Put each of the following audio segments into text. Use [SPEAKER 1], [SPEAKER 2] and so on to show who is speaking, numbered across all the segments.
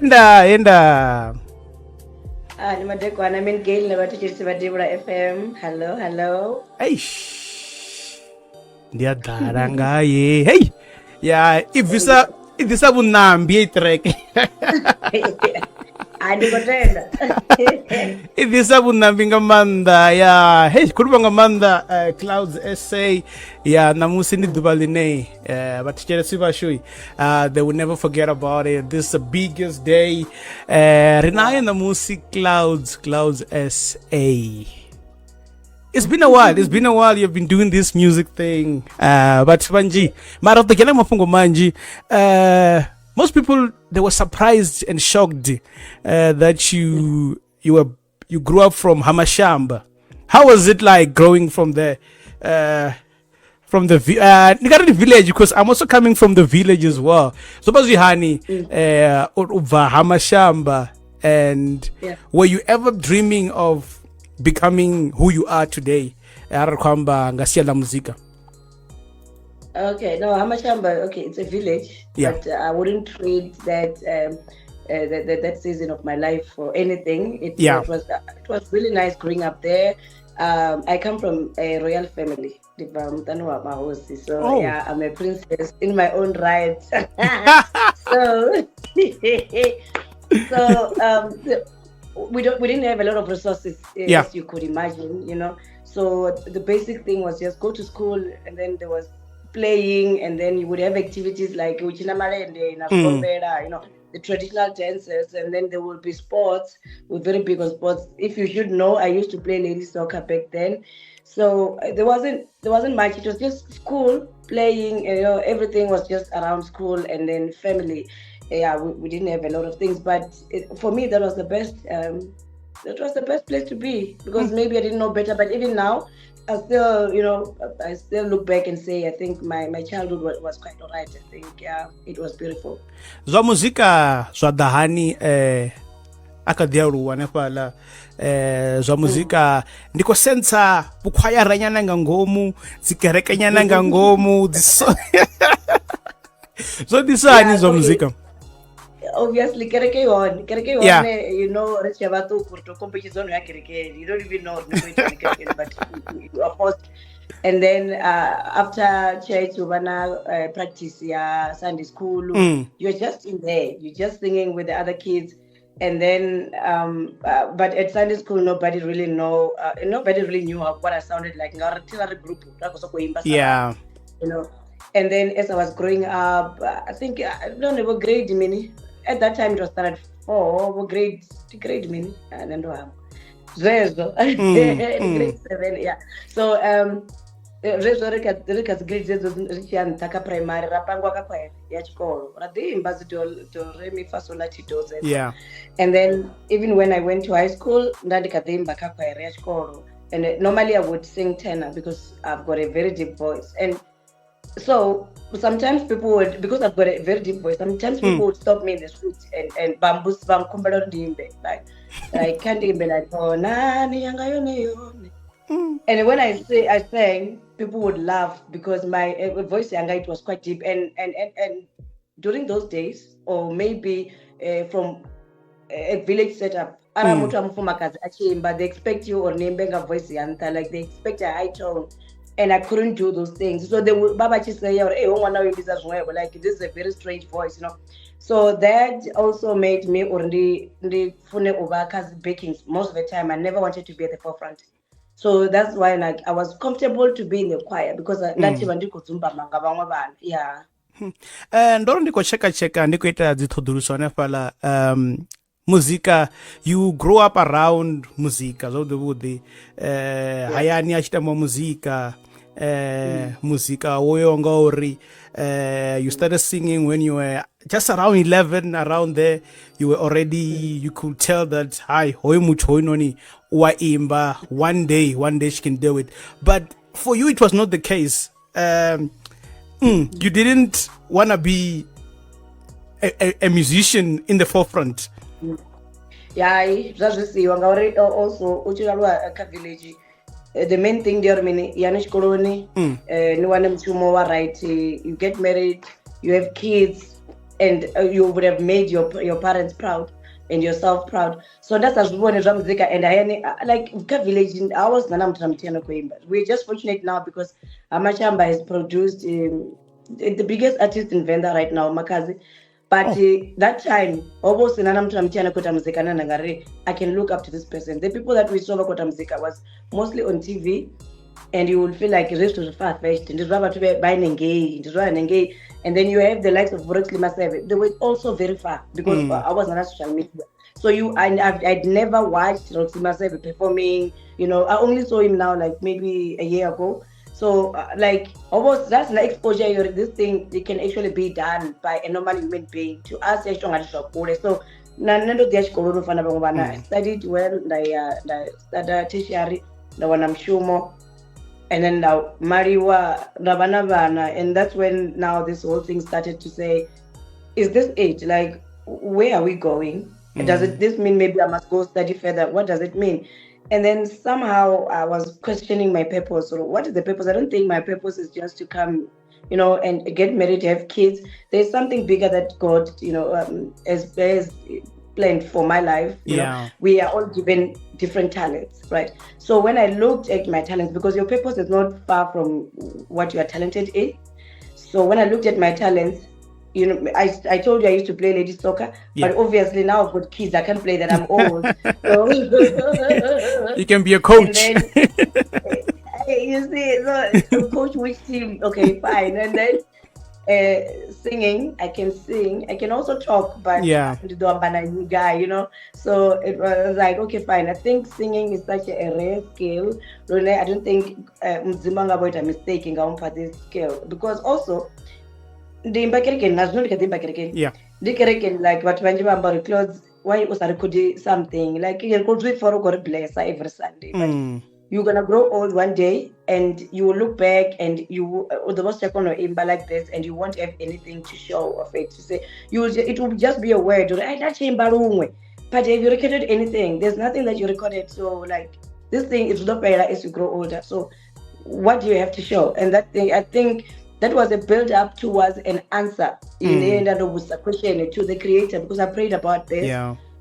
[SPEAKER 1] Ndia.
[SPEAKER 2] Ni madekwana Man-Gale nabathuthisi ba Devhula FM. Hello.
[SPEAKER 1] Eish. Ndiyadala ngaye. Hey. Ya, ivisa vunambi track.
[SPEAKER 2] Andikotenda.
[SPEAKER 1] Ivisa vunambi nga manda ya. Hey, kuruba nga manda Clauds SA ya namusi ni dubaline. But they will never forget about it. This is the biggest day. Renaya namusi Clauds SA. It's been a while you've been doing this music thing. But Manji, Maratokela Mafungo Manji, most people they were surprised and shocked that you grew up from Hamashamba. How was it like growing from the village? Because I'm also coming from the village as well. So Bazihani Uva Hamashamba, and were you ever dreaming of becoming who you are today? Ngasia la muzika.
[SPEAKER 2] Okay, no, Hamashamba, okay, it's a village, but I wouldn't trade that season of my life for anything. It was really nice growing up there. I come from a royal family. So I'm a princess in my own right. We didn't have a lot of resources, as you could imagine, So the basic thing was just go to school, and then there was playing, and then you would have activities like the traditional dances, and then there would be sports. We're very big on sports. If you should know, I used to play ladies soccer back then. So there wasn't much. It was just school, playing, everything was just around school, and then family. We didn't have a lot of things, but for me that was the best. That was the best place to be, because maybe I didn't know better, but even now I still look back and say I think my childhood was quite alright. I think it was beautiful.
[SPEAKER 1] Zwa muzika zwa dahani akadiaruwa nepala zwa muzika ndiko sensa bukhwaya nyana nga ngomu zikereke nyana nga ngomu so disani zwa muzika.
[SPEAKER 2] Obviously, kereke one, competition you don't even know but you are forced. And then after church, you wanna practice Sunday school. You're just in there. You're just singing with the other kids. And then, but at Sunday school, nobody really knew what I sounded like.
[SPEAKER 1] Yeah.
[SPEAKER 2] And then as I was growing up, I think I don't know what grade mini. At that time it was standard 4, grade mini, and then grade 7, yeah. So primary
[SPEAKER 1] yeah.
[SPEAKER 2] And then even when I went to high school, and normally I would sing tenor because I've got a very deep voice. And so sometimes people would, because I've got a very deep voice, sometimes people would stop me in the street and bamboos like I can't even be like, oh nani yangayone. And when I sang, people would laugh because my voice it was quite deep. And during those days, or maybe from a village setup, but they expect you or a voice like they expect a high tone. And I couldn't do those things. So they would Babachi say, hey, like this is a very strange voice, So that also made me already baking most of the time. I never wanted to be at the forefront. So that's why I was comfortable to be in the choir, because
[SPEAKER 1] ndoro ndiko cheka ndikuita dzithoduruso nefala muzika, you grow up around muzika zvaude hayani achitamba muzika muzika woyonga uri you started singing when you were just around 11, around there you were already, you could tell that hi hoy much hoy noni waimba, one day she can do it. But for you it was not the case. You didn't want to be a musician in the forefront.
[SPEAKER 2] Yeah, zvazvisiwa ngauri also uchikalwa ka village the main thing there mini yanish koloni no one mchumo wa right, you get married, you have kids, and you would have made your parents proud and yourself proud. So that's as one drum zika, and I like ka village in ours nana mtramtiana koimba. We're just fortunate now because Amachamba has produced the biggest artist in Venda right now, Makazi. But that time, almost in Anamtramtiana Kota Muzika Nangare, I can look up to this person. The people that we saw Kota Muzika was mostly on TV, and you will feel like it is to the far fetched, and to be buying Ndia, and then you have the likes of Boris Limaseve. They were also very far because I was on social media. So I'd never watched Roxy Masebe performing. You know, I only saw him now, like maybe a year ago. So, like, almost that's an exposure. This thing, it can actually be done by a normal human being. To us, so, I studied well, I studied tertiary, and then now Mariwa, and that's when now this whole thing started to say, is this it? Like, where are we going? Does this mean maybe I must go study further? What does it mean? And then somehow I was questioning my purpose. So what is the purpose? I don't think my purpose is just to come, and get married, have kids. There's something bigger that God, has planned for my life. You know, we are all given different talents, right? So when I looked at my talents, because your purpose is not far from what you are talented in. So when I looked at my talents, I told you I used to play ladies soccer, but obviously now I've got kids. I can't play that. I'm old. So
[SPEAKER 1] you can be a coach.
[SPEAKER 2] And then, you see, so coach which team? Okay, fine. And then singing, I can sing. I can also talk, but I'm a guy. So it was like, okay, fine. I think singing is such a rare skill. I don't think Mzimanga about a mistake in this skill, because also like what when Clauds, why was I recording something like you could read for God bless every Sunday, but you're gonna grow old one day and you will look back and you the most second or imba like this, and you won't have anything to show of it to say. It will just be a word, but have you recorded anything? There's nothing that you recorded. So like this thing is not better as you grow older. So what do you have to show? And that thing, I think that was a build up towards an answer in the end of the question to the creator, because I prayed about this.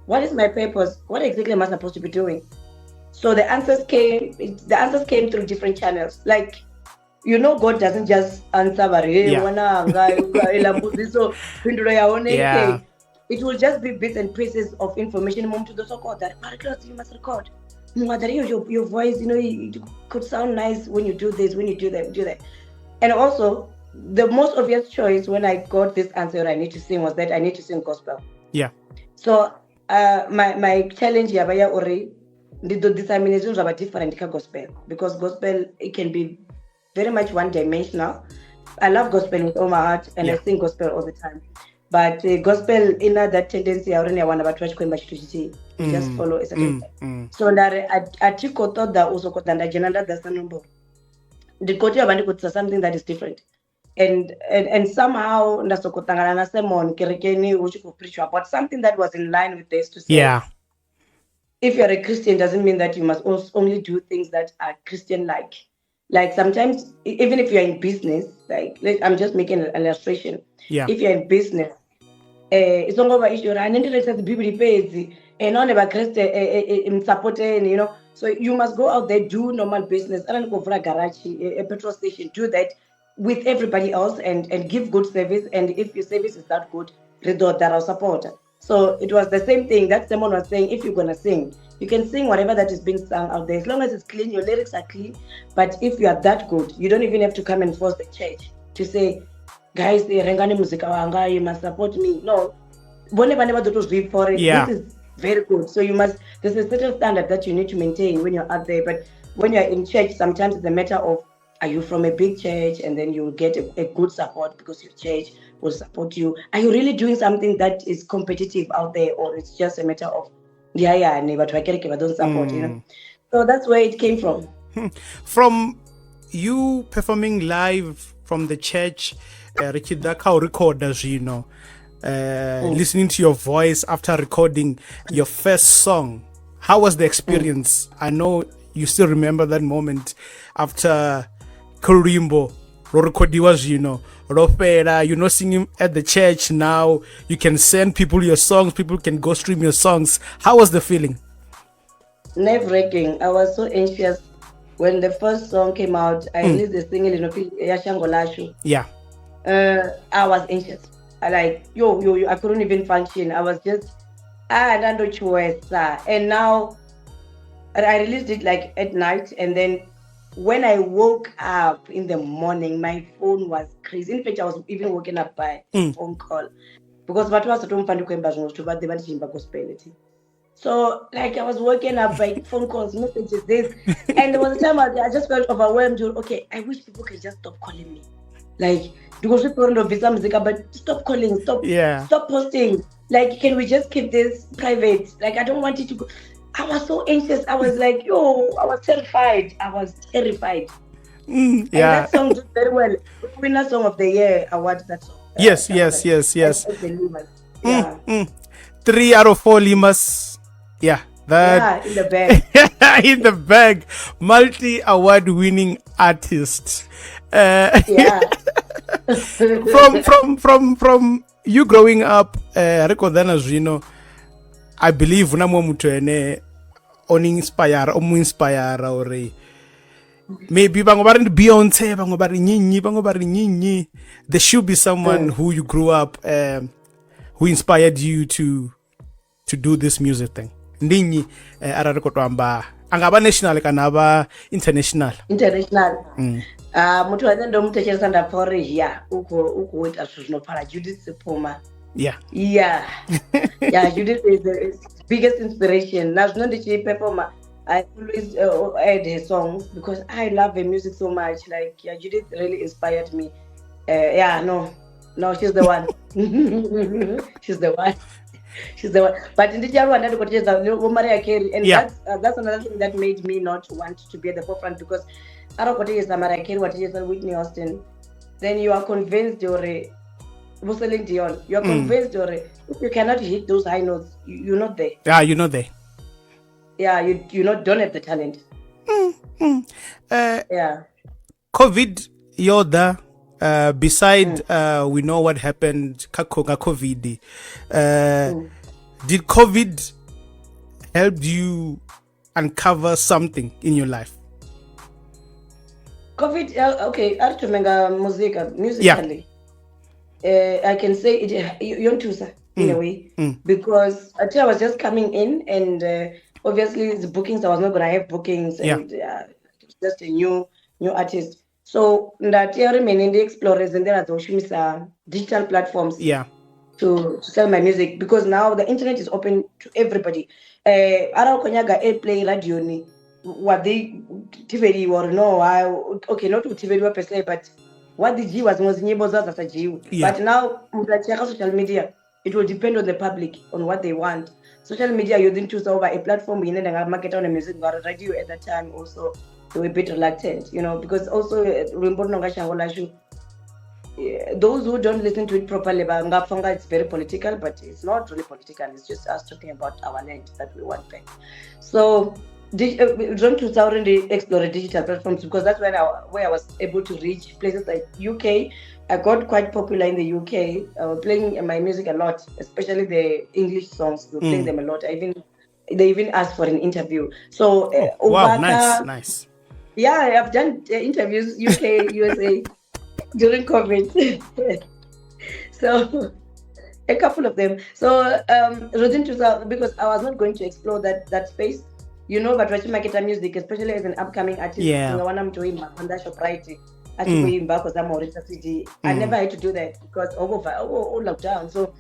[SPEAKER 2] What is my purpose? What exactly am I supposed to be doing? So the answers came through different channels. Like, God doesn't just answer, it will just be bits and pieces of information. Mom to the so-called that you must record. Your voice, it could sound nice when you do this, when you do that. And also, the most obvious choice when I got this answer I need to sing was that I need to sing gospel. So my challenge here, the disseminations are different gospel, because gospel, it can be very much one-dimensional. I love gospel with all my heart, and I sing gospel all the time. But gospel in that tendency, I already want to just follow a certain So I took thought that also got that's the number. The culture could say something that is different, and somehow preach about something that was in line with this to say. If you're a Christian, doesn't mean that you must only do things that are Christian-like. Like sometimes, even if you're in business, like I'm just making an illustration. If you're in business, it's not over issue. I need to the Bible page, and all about Christian in supporting, So you must go out there, do normal business. I don't go for a garage, a petrol station, do that with everybody else and give good service. And if your service is that good, that I'll support. So it was the same thing that someone was saying. If you're going to sing, you can sing whatever that is being sung out there. As long as it's clean, your lyrics are clean. But if you are that good, you don't even have to come and force the church to say, guys, you must support me. No. Whenever those read for it, this is very good. So there's a certain standard that you need to maintain when you're out there. But when you're in church, sometimes it's a matter of, are you from a big church? And then you get a good support because your church will support you. Are you really doing something that is competitive out there, or it's just a matter of but don't support, So that's where it came from.
[SPEAKER 1] From you performing live from the church, recorders, listening to your voice after recording your first song. How was the experience? I know you still remember that moment after Kurimbo, Rorokodiwas, Rofera, singing at the church now. You can send people your songs, people can go stream your songs. How was the feeling?
[SPEAKER 2] Nerve-wracking. I was so anxious when the first song came out. I released the single in Yashangolashu.
[SPEAKER 1] Yeah.
[SPEAKER 2] I was anxious. I couldn't even function. I was just, I don't know choice. And now I released it like at night, and then when I woke up in the morning, my phone was crazy. In fact, I was even woken up by a phone call because what was the gospel. So, like, I was waking up by phone calls, messages, this. And there was a time I just felt overwhelmed. Okay, I wish people could just stop calling me. Like, because people don't visa music, but stop calling, stop posting. Like, can we just keep this private? Like, I don't want it to go. I was so anxious. I was like, I was terrified. And that song did very well. Winner Song of the Year award, that song.
[SPEAKER 1] Yes.
[SPEAKER 2] Yeah.
[SPEAKER 1] 3 out of 4 Limas. Yeah,
[SPEAKER 2] in the bag.
[SPEAKER 1] In the bag, multi-award winning artist. From you growing up, I believe inspire or maybe Beyonce, there should be someone who you grew up who inspired you to do this music thing. Ndinyi angaba national kana international.
[SPEAKER 2] Mutu ndo mutechesa ndapore here uko wait asuzvinopara Judith Sepoma.
[SPEAKER 1] Yeah,
[SPEAKER 2] Judith is the biggest inspiration. Now performer, I always add her songs because I love her music so much. Like Judith really inspired me. No, she's the one. She's the one. But in the January, Mariah Carey, and that's another thing that made me not want to be at the forefront because I don't know Mariah Carey, what is Whitney Houston. Then you are convinced you're Dion. You're convinced if you cannot hit those high notes, you're not there.
[SPEAKER 1] Yeah, you're not there.
[SPEAKER 2] Yeah, you don't have the talent.
[SPEAKER 1] COVID, Yoda. Beside we know what happened COVID, did COVID help you uncover something in your life?
[SPEAKER 2] COVID, okay, musically, I can say it in a way because I was just coming in and obviously the bookings, I was not gonna have bookings and just a new artist. So that year remain in the explorers and there are digital platforms to sell my music because now the internet is open to everybody. Ara konyaga airplay radio ni what they TV or no okay not to TV per se but what the G was nyimbo za za G. But now social media it will depend on the public on what they want. Social media you didn't choose over a platform in the market on the music or radio at that time also. They were a bit reluctant, because also those who don't listen to it properly, it's very political, but it's not really political. It's just us talking about our land that we want back. So, Drone 2000 explore digital platforms because that's where I was able to reach places like UK. I got quite popular in the UK, playing my music a lot, especially the English songs. We playing them a lot. They even asked for an interview. So,
[SPEAKER 1] wow, nice.
[SPEAKER 2] Yeah, I've done interviews UK, USA during COVID. So a couple of them. So because I was not going to explore that space, but watching market music, especially as an upcoming artist, I want them to on that shop right. I never had to do that because all lockdown. So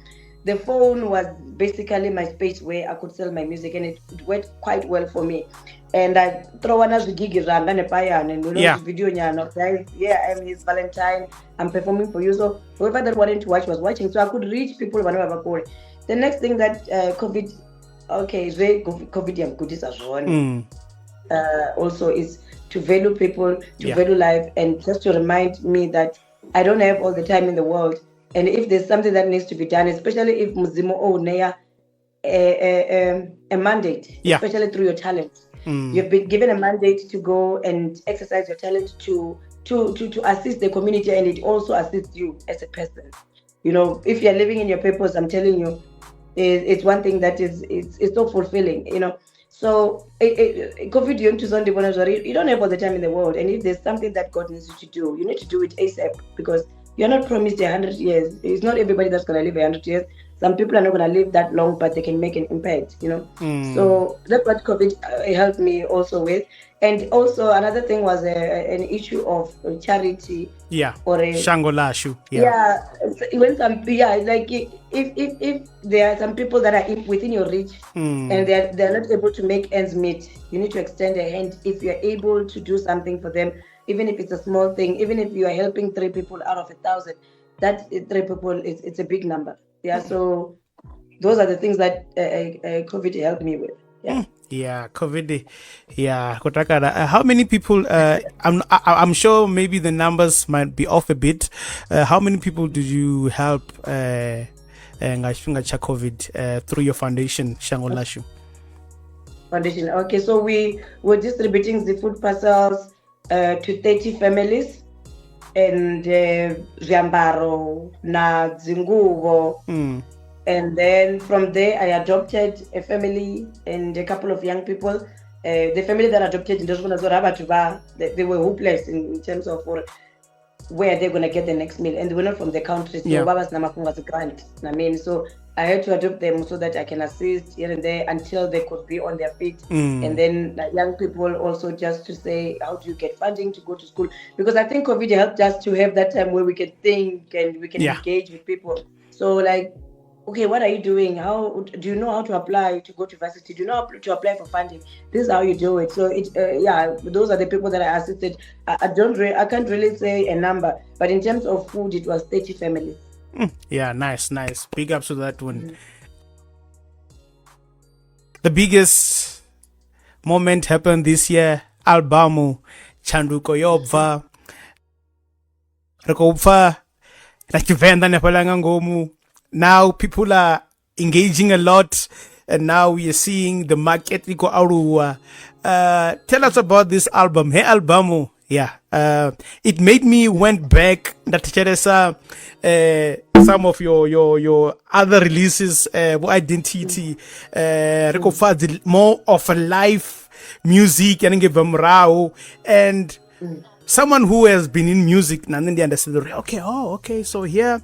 [SPEAKER 2] the phone was basically my space where I could sell my music and it went quite well for me. And I throw another gig around and video guys. I'm his Valentine. I'm performing for you. So whoever that wanted to watch was watching. So I could reach people whenever I could. The next thing that COVID, is very COVID good is as well. Also is to value people, to value life, and just to remind me that I don't have all the time in the world. And if there's something that needs to be done, especially if Muzimo or Ndia a mandate, especially through your talents, You've been given a mandate to go and exercise your talent to assist the community, and it also assists you as a person. If you're living in your purpose, I'm telling you, it's one thing that it's so fulfilling. So COVID, you don't have all the time in the world, and if there's something that God needs you to do, you need to do it ASAP, because you're not promised 100 years. It's not everybody that's going to live 100 years. Some people are not going to live that long, but they can make an impact, So that's what COVID helped me also with. And also another thing was an issue of charity.
[SPEAKER 1] Yeah.
[SPEAKER 2] Or a
[SPEAKER 1] Shangolashu.
[SPEAKER 2] Yeah. Like if there are some people that are within your reach and they're not able to make ends meet, you need to extend a hand. If you're able to do something for them, even if it's a small thing, even if you are helping 3 people out of 1,000, that 3 people it's a big number. Yeah. So those are the things that COVID helped me with. Yeah.
[SPEAKER 1] Yeah, COVID. Yeah, Kotakara. How many people? I'm sure maybe the numbers might be off a bit. How many people did you help? COVID through your foundation, Shangolashu
[SPEAKER 2] Foundation. Okay, so we were distributing the food parcels to 30 families, and Ziambaro, na Zinguvo. And then from there, I adopted a family and a couple of young people. The family that adopted in they were hopeless in terms of where they're going to get the next meal. And they were not from the country. So Baba's Namakun was a grant. So I had to adopt them so that I can assist here and there until they could be on their feet. And then young people also, just to say, how do you get funding to go to school? Because I think COVID helped us to have that time where we can think and we can engage with people. So okay, what are you doing? How do you know how to apply to go to university? Do you know how to apply for funding? This is how you do it. So those are the people that I assisted. I can't really say a number, but in terms of food, it was 30 families.
[SPEAKER 1] Yeah, nice. Big ups to that one. The biggest moment happened this year. Albumu Chanduko Yobva Rekopfa Nakivenda Nepalanga Ngomu. Now people are engaging a lot, and now we are seeing the market go out. Tell us about this album. Hey, Albumu. Yeah. It made me went back that some of your other releases, identity, more of a live music and give them raw, and someone who has been in music and then they understand okay, so here.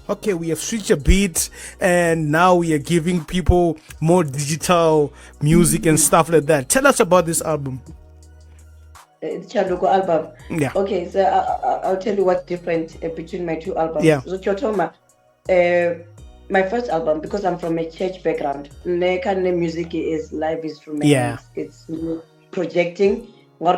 [SPEAKER 1] Okay, we have switched a bit, and now we are giving people more digital music and stuff like that. Tell us about this album.
[SPEAKER 2] Chanduko album.
[SPEAKER 1] Yeah.
[SPEAKER 2] Okay, so I'll tell you what's different between my two albums.
[SPEAKER 1] Yeah.
[SPEAKER 2] So Chotoma, my first album, because I'm from a church background, music is live instruments.
[SPEAKER 1] Yeah.
[SPEAKER 2] It's projecting. Yeah.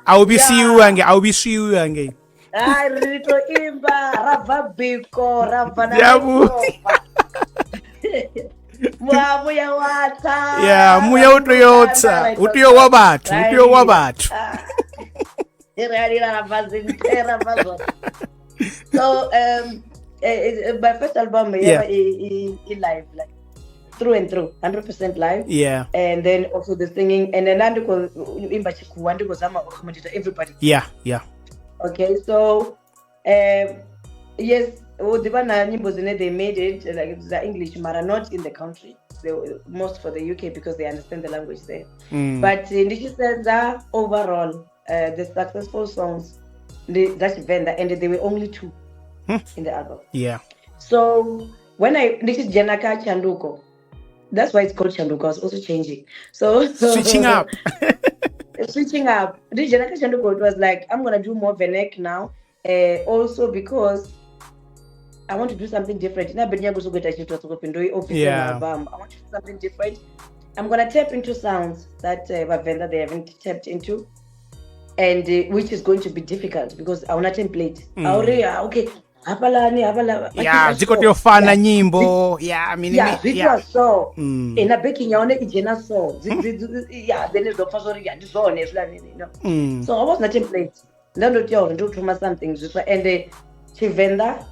[SPEAKER 1] I'll be see you again.
[SPEAKER 2] I rito imba rava biko rava na muya wata.
[SPEAKER 1] Yeah, muya utoyota wabatu.
[SPEAKER 2] So my first album live, like through and through, 100% live.
[SPEAKER 1] Yeah.
[SPEAKER 2] And then also the singing, and then everybody.
[SPEAKER 1] Yeah.
[SPEAKER 2] Okay, so yes, they made it like the English, but not in the country. Most for the UK because they understand the language there. But overall, the successful songs, that's Venda, and there were only 2 in the album.
[SPEAKER 1] Yeah.
[SPEAKER 2] So when this is Janaka Chanduko. That's why it's called Chanduko. I was also changing. So
[SPEAKER 1] switching up.
[SPEAKER 2] Switching up. This Janaka Chanduko, it was like, I'm going to do more Venek now. Also because I want to do something different. I want to do something different. I'm going to tap into sounds that they haven't tapped into. And which is going to be difficult because I want a template. Okay.
[SPEAKER 1] Yeah, zikotofana nyimbo. Yeah, I mean,
[SPEAKER 2] yeah. So in a baking yaone ijena so. Yeah, then it's the first one. Yeah, this one is like So I was not template. Then do something. And Chivenda,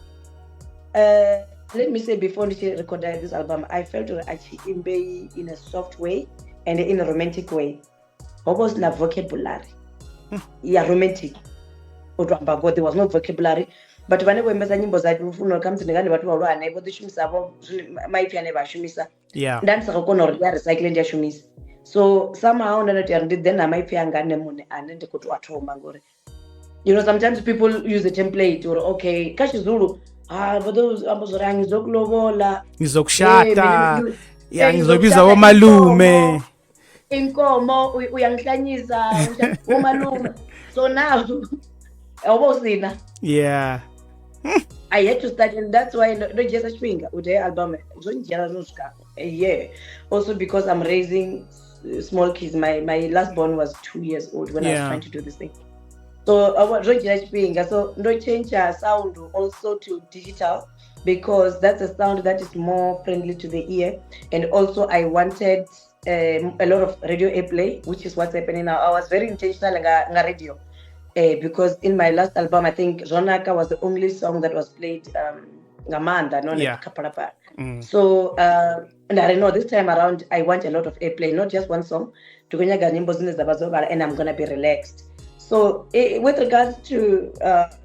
[SPEAKER 2] let me say, before she recorded this album, I felt actually in a soft way and in a romantic way. Almost like vocabulary. Yeah, romantic. But there was no vocabulary. But whenever we nyimbo za kufuno comes ndingani watu wa rwana ibo dishumisa abo maipi ane bashumisa.
[SPEAKER 1] Yeah.
[SPEAKER 2] Dance akona ya recycling ya shumisa. So somehow then I might ngane mune anende kuti wathoma ngore. You know, sometimes people use a template or okay, kashi Zulu, but those ambozora ngizokulobola,
[SPEAKER 1] ngizokushada, ya ngizobiza omalume.
[SPEAKER 2] Inkomo uyangihlanyisa omalume. So now awubosina.
[SPEAKER 1] Yeah.
[SPEAKER 2] I had to start, and that's why no just a finger with the album. Yeah. Also because I'm raising small kids. My last born was 2 years old when I was trying to do this thing. So I was finger. So no change our sound also to digital because that's a sound that is more friendly to the ear. And also I wanted a lot of radio airplay, which is what's happening now. I was very intentional in radio. Because in my last album, I think Ronaka was the only song that was played Ngamanda, not Kapalapa. So, and I don't know, this time around, I want a lot of airplay, not just one song, and I'm going to be relaxed. So, with regards to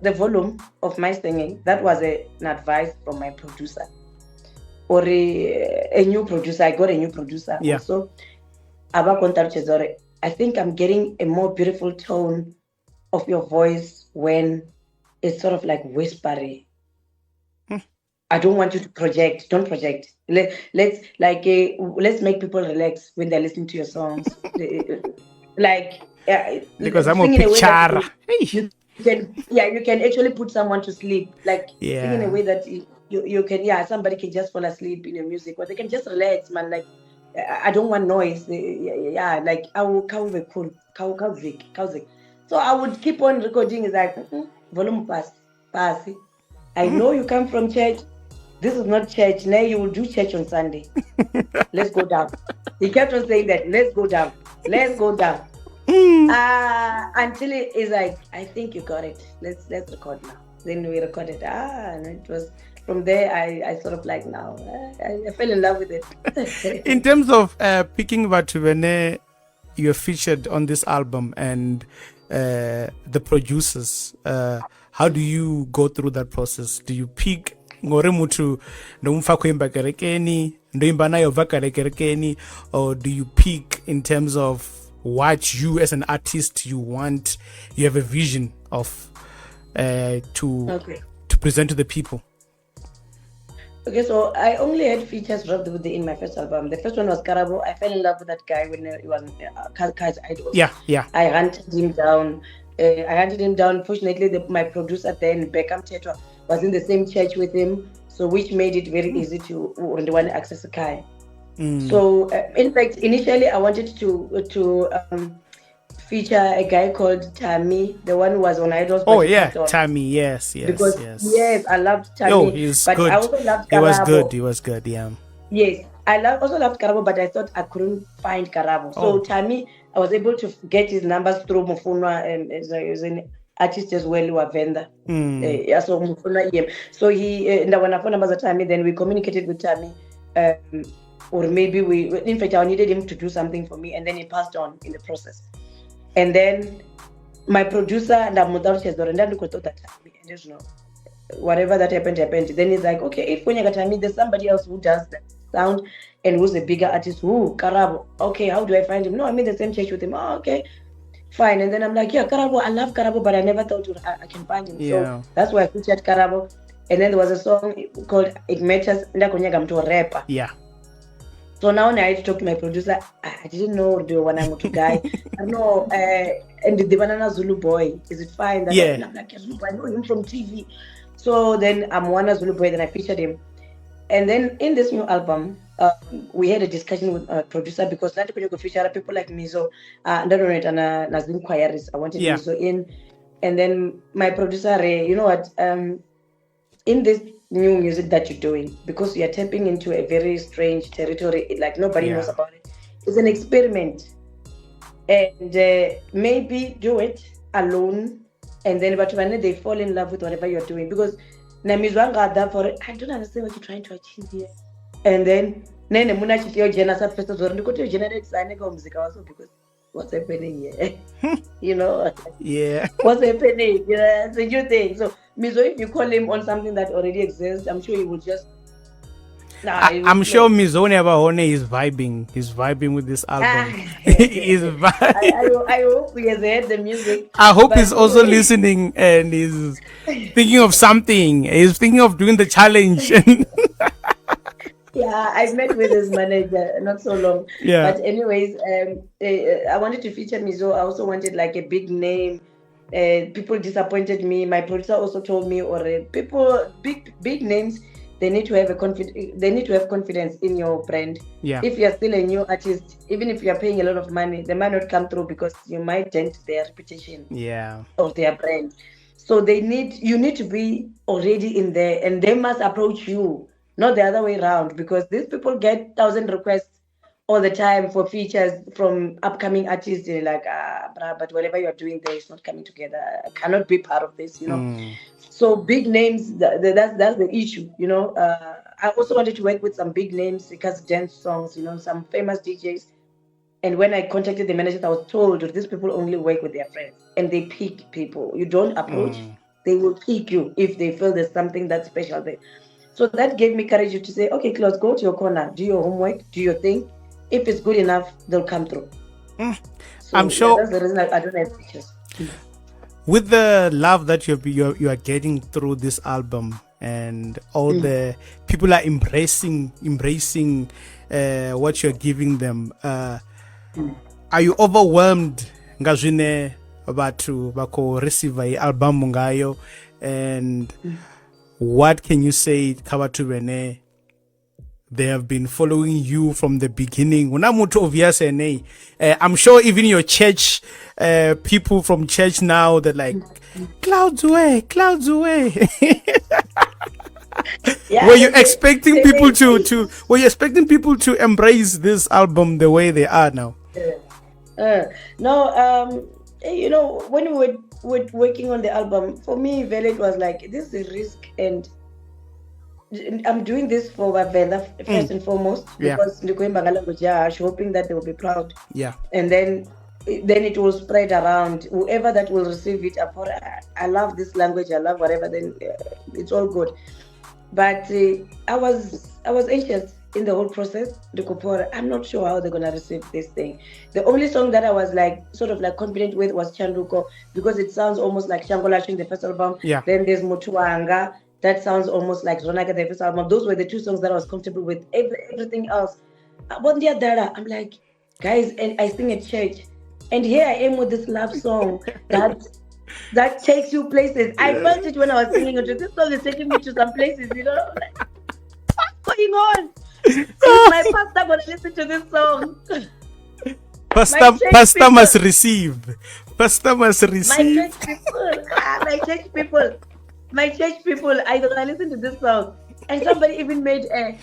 [SPEAKER 2] the volume of my singing, that was an advice from my producer. Or a new producer, I got a new producer also. I think I'm getting a more beautiful tone of your voice when it's sort of like whispery. I don't want you to project. Don't project. Let's make people relax when they're listening to your songs.
[SPEAKER 1] Because I'm a picture.
[SPEAKER 2] You can actually put someone to sleep. Sing in a way that you can. Somebody can just fall asleep in your music, or they can just relax, man. Like I don't want noise. I will cool. So I would keep on recording. It's like, volume pass. I know you come from church. This is not church. Now you will do church on Sunday. Let's go down. He kept on saying that. Let's go down. Until it is like, I think you got it. Let's record now. Then we recorded. And it was from there. I sort of like now. I fell in love with it.
[SPEAKER 1] In terms of picking about when you're featured on this album and the producers, how do you go through that process? Do you pick ngore muthu ndomfa kuimba kerekeni ndoimba nayo vakarekerekeni, or do you pick in terms of what you as an artist you have a vision of to present to the people?
[SPEAKER 2] Okay, so I only had features dropped in my first album. The first one was Karabo. I fell in love with that guy when he was Kai's idol.
[SPEAKER 1] Yeah.
[SPEAKER 2] I hunted him down. Fortunately, my producer then, Beckham Tetra, was in the same church with him, so which made it very easy to access Kai. So, in fact, initially I wanted to feature a guy called Tammy, the one who was on Idols.
[SPEAKER 1] Oh yeah, Tammy, yes.
[SPEAKER 2] Yes, I loved Tammy.
[SPEAKER 1] Yo, he's
[SPEAKER 2] but
[SPEAKER 1] good.
[SPEAKER 2] I also loved Karabo.
[SPEAKER 1] He was good, yeah.
[SPEAKER 2] Yes, I also loved Karabo, but I thought I couldn't find Karabo. So Tammy, I was able to get his numbers through Mufunwa, as an artist as well, who are vendor. So Mufunwa EM. So he, when I found numbers of Tammy, then we communicated with Tammy. Or maybe in fact, I needed him to do something for me, and then he passed on in the process. And then my producer and Ndia thought that whatever that happened. Then he's like, okay, if when you got me, there's somebody else who does that sound and who's a bigger artist. Karabo. Okay, how do I find him? No, I'm in the same church with him. Oh, okay, fine. And then I'm like, yeah, Karabo. I love Karabo, but I never thought I can find him. So that's why I featured Karabo. And then there was a song called "It Matters." To a rapper.
[SPEAKER 1] Yeah.
[SPEAKER 2] So now when I had to talk to my producer, I didn't know the one I'm to guy. I know, and the Banana Zulu boy, is it fine? I'm like, I know him from TV. So then I'm one Zulu boy, then I featured him. And then in this new album, we had a discussion with a producer because not to go feature people like Mizo, and Nazim Kwayaris. I wanted Mizo in. And then my producer, you know what, in this new music that you're doing, because you're tapping into a very strange territory, like nobody knows about it. It's an experiment, and maybe do it alone, and then but when they fall in love with whatever you're doing, because Namizwanga for it. I don't understand what you're trying to achieve here. And then nene muna chitiyo jena sa first zoro ndikuti generate sign go muzika waso because what's happening here? You know,
[SPEAKER 1] Yeah.
[SPEAKER 2] what's happening? You know, it's a new thing. So Mizo, if you call him on something that already exists, I'm sure he will just
[SPEAKER 1] I'm sure Mizone Abahone is vibing. He's vibing with this album. He's vibing.
[SPEAKER 2] I hope he has heard the music.
[SPEAKER 1] I hope he's also listening and he's thinking of something. He's thinking of doing the challenge.
[SPEAKER 2] Yeah, I met with his manager not so long.
[SPEAKER 1] Yeah.
[SPEAKER 2] But anyways, I wanted to feature Mizo. I also wanted like a big name. People disappointed me. My producer also told me, or people big names, they need to have they need to have confidence in your brand.
[SPEAKER 1] Yeah.
[SPEAKER 2] If you're still a new artist, even if you're paying a lot of money, they might not come through because you might dent their reputation.
[SPEAKER 1] Yeah.
[SPEAKER 2] Of their brand. So you need to be already in there, and they must approach you, not the other way around, because these people get 1,000 requests all the time for features from upcoming artists. They're like, but whatever you're doing there is not coming together. I cannot be part of this, you know. So big names, that's the issue, you know. I also wanted to work with some big names because dance songs, you know, some famous DJs. And when I contacted the managers, I was told these people only work with their friends and they pick people. You don't approach, they will pick you if they feel there's something that's special there. So that gave me courage to say, okay, Clauds, go to your corner, do your homework, do your thing. If it's good enough, they'll come through. So
[SPEAKER 1] I'm sure
[SPEAKER 2] that's the reason I don't have pictures.
[SPEAKER 1] With the love that you are getting through this album and all the people are embracing what you're giving them, are you overwhelmed ngazvine vatu vako receive album ngayo, and what can you say kavatu vene they have been following you from the beginning? I'm sure even your church people from church now, they're like, Clauds away.
[SPEAKER 2] Yeah,
[SPEAKER 1] were you expecting people to embrace this album the way they are now?
[SPEAKER 2] No, you know, when we were working on the album, for me, it was like, this is a risk, and I'm doing this for Venda first and foremost, because hoping that they will be proud.
[SPEAKER 1] Yeah.
[SPEAKER 2] And then it will spread around. Whoever that will receive it, I love this language, I love whatever, then it's all good. But I was anxious in the whole process. I'm not sure how they're gonna receive this thing. The only song that I was like sort of like confident with was TSHANDUKO, because it sounds almost like Shangolashu in the first album.
[SPEAKER 1] Yeah.
[SPEAKER 2] Then there's Mutuanga. That sounds almost like Ronaka, the first album. Those were the two songs that I was comfortable with. Everything else. But Ndia, Dala, I'm like, guys, and I sing at church. And here I am with this love song that takes you places. I felt it when I was singing it. This song is taking me to some places, you know? Like, what's going on? Is my pastor going to listen to this song?
[SPEAKER 1] Pastor must receive. Pastor must receive.
[SPEAKER 2] My church people, I don't listen to this song. And somebody even made a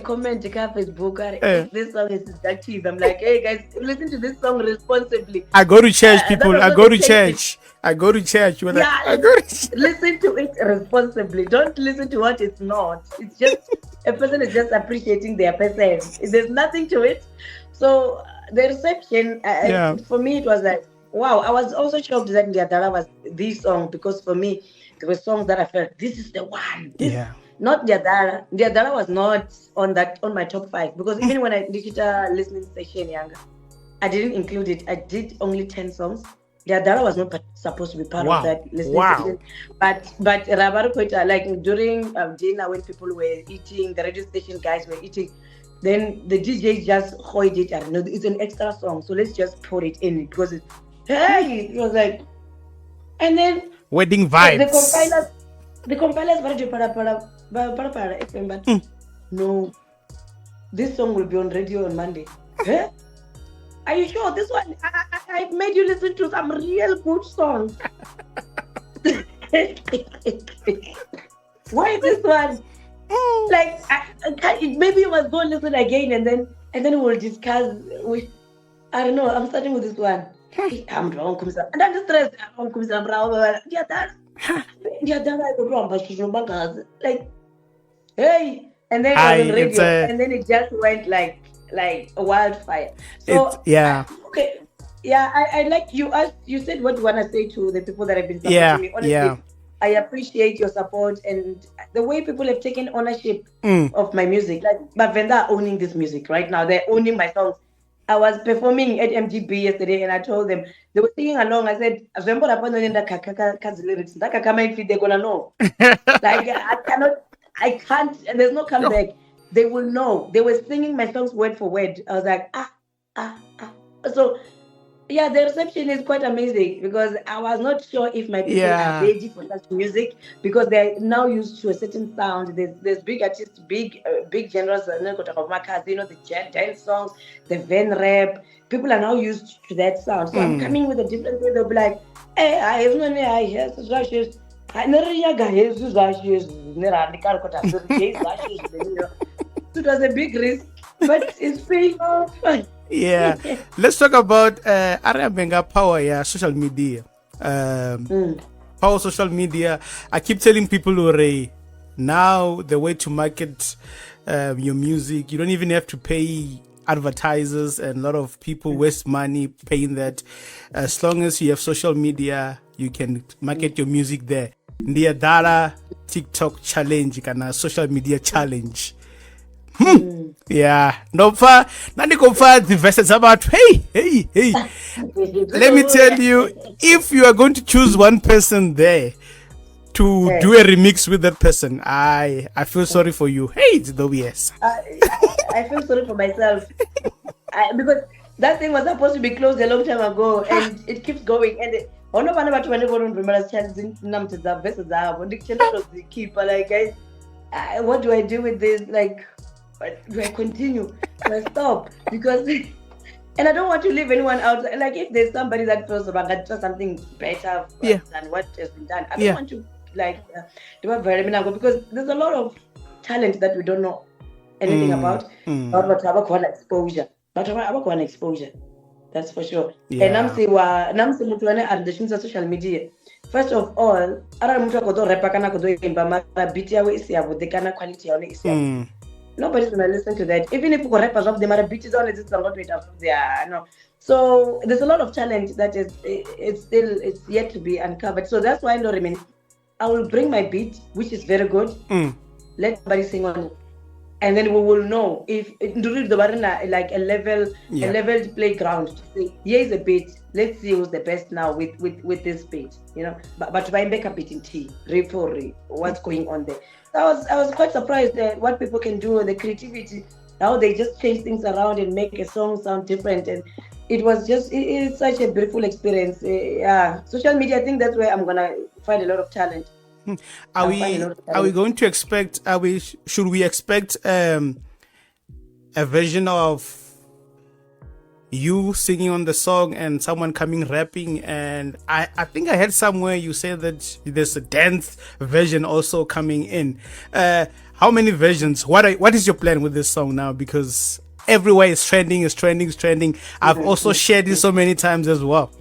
[SPEAKER 2] comment on Facebook. This song is seductive. I'm like, hey guys, listen to this song responsibly.
[SPEAKER 1] I go to church, people. I go to church. I go to church.
[SPEAKER 2] Listen to it responsibly. Don't listen to what it's not. It's just a person is just appreciating their person. There's nothing to it. So the reception, for me, it was like, wow. I was also shocked that Ndia Dala was this song, because for me, there were songs that I felt, this is the one. Not Ndia Dala. Ndia Dala was not on my top 5, because even when I did a listening session, I didn't include it. I did only 10 songs. Ndia Dala was not supposed to be part of that listening session. But Rabaru Koita, like during dinner when people were eating, the radio station guys were eating, then the DJ just hoid it. I don't know, it's an extra song, so let's just put it in, because it was like, and then
[SPEAKER 1] wedding vibes.
[SPEAKER 2] The compilers wanted to but no, this song will be on radio on Monday. Are you sure this one? I made you listen to some real good songs. Why this one? Like, maybe you must go listen again, and then we'll discuss. I don't know. I'm starting with this one. I'm wrong, and I'm stressed. I'm wrong. Yeah, that. Ndia Dala like, hey, and then it
[SPEAKER 1] Hi,
[SPEAKER 2] was on
[SPEAKER 1] it's
[SPEAKER 2] radio,
[SPEAKER 1] a,
[SPEAKER 2] and then it just went like a wildfire.
[SPEAKER 1] it's,
[SPEAKER 2] So
[SPEAKER 1] yeah,
[SPEAKER 2] okay, yeah, I like you asked, you said what you want to say to the people that have been
[SPEAKER 1] yeah,
[SPEAKER 2] supporting me.
[SPEAKER 1] yeah.
[SPEAKER 2] Honestly, I appreciate your support and the way people have taken ownership
[SPEAKER 1] Mm.
[SPEAKER 2] of my music. Like Bavenda are owning this music right now. They're owning my songs. I was performing at MGB yesterday and I told them, they were singing along. I said, "Remember the lyrics. They're gonna know." Like I can't, there's no
[SPEAKER 1] Yo.
[SPEAKER 2] comeback. They will know. They were singing my songs word for word. I was like, ah. So yeah, the reception is quite amazing because I was not sure if my people are
[SPEAKER 1] Yeah.
[SPEAKER 2] ready for such music because they're now used to a certain sound. There's big artists, big genres, the dance songs, the VenRap. People are now used to that sound. So I'm
[SPEAKER 1] Mm.
[SPEAKER 2] coming with a different way. They'll be like, hey, I have no idea. I hear such rashes. I never hear such rashes. It was a big risk, but it's paying off.
[SPEAKER 1] Yeah. Let's talk about Arabenga power, yeah, social media.
[SPEAKER 2] Mm.
[SPEAKER 1] Power social media. I keep telling people already now the way to market your music, you don't even have to pay advertisers, and a lot of people waste money paying that. As long as you have social media, you can market your music there. Ndia Dala TikTok challenge kana social media challenge. Yeah, no fa nani kofa the verses about hey. Let me tell you, if you are going to choose one person there to do a remix with that person, I feel sorry for you. Hey, it's the yes.
[SPEAKER 2] I feel sorry for myself because that thing was supposed to be closed a long time ago, and it keeps going. And one of the remember chances the verses the keeper like guys. What do I do with this? Like, do I continue? Do I stop? Because and I don't want to leave anyone out. Like if there's somebody that feels about that does something better
[SPEAKER 1] Yeah.
[SPEAKER 2] than what has been done, I don't
[SPEAKER 1] Yeah.
[SPEAKER 2] want to do a very because there's a lot of talent that we don't know anything about. Not what have exposure. But have exposure. That's for sure. And
[SPEAKER 1] Yeah.
[SPEAKER 2] Namsi Mutuane and the social media. First of all, ara mtu akodo repa kana kodo imba mara beat yawe isi yabo de kana quality yawe isi yabo. Nobody's gonna listen to that. Even if rappers of them are beats on it's not going to there. No. So there's a lot of talent that is it's yet to be uncovered. So that's why I will bring my beat, which is very good. Let somebody sing on it. And then we will know if the barana like a leveled playground to say here's a beat. Let's see who's the best now with this beat, But by make a beat in tea, what's going on there. So I was quite surprised at what people can do, the creativity, how they just change things around and make a song sound different. And it's such a beautiful experience. Yeah, social media. I think that's where I'm gonna find a lot of talent.
[SPEAKER 1] Are we going to expect? Should we expect a version of you singing on the song and someone coming rapping? And I think I heard somewhere you said that there's a dance version also coming in. How many versions? What is your plan with this song now? Because everywhere is trending. I've also shared it so many times as well.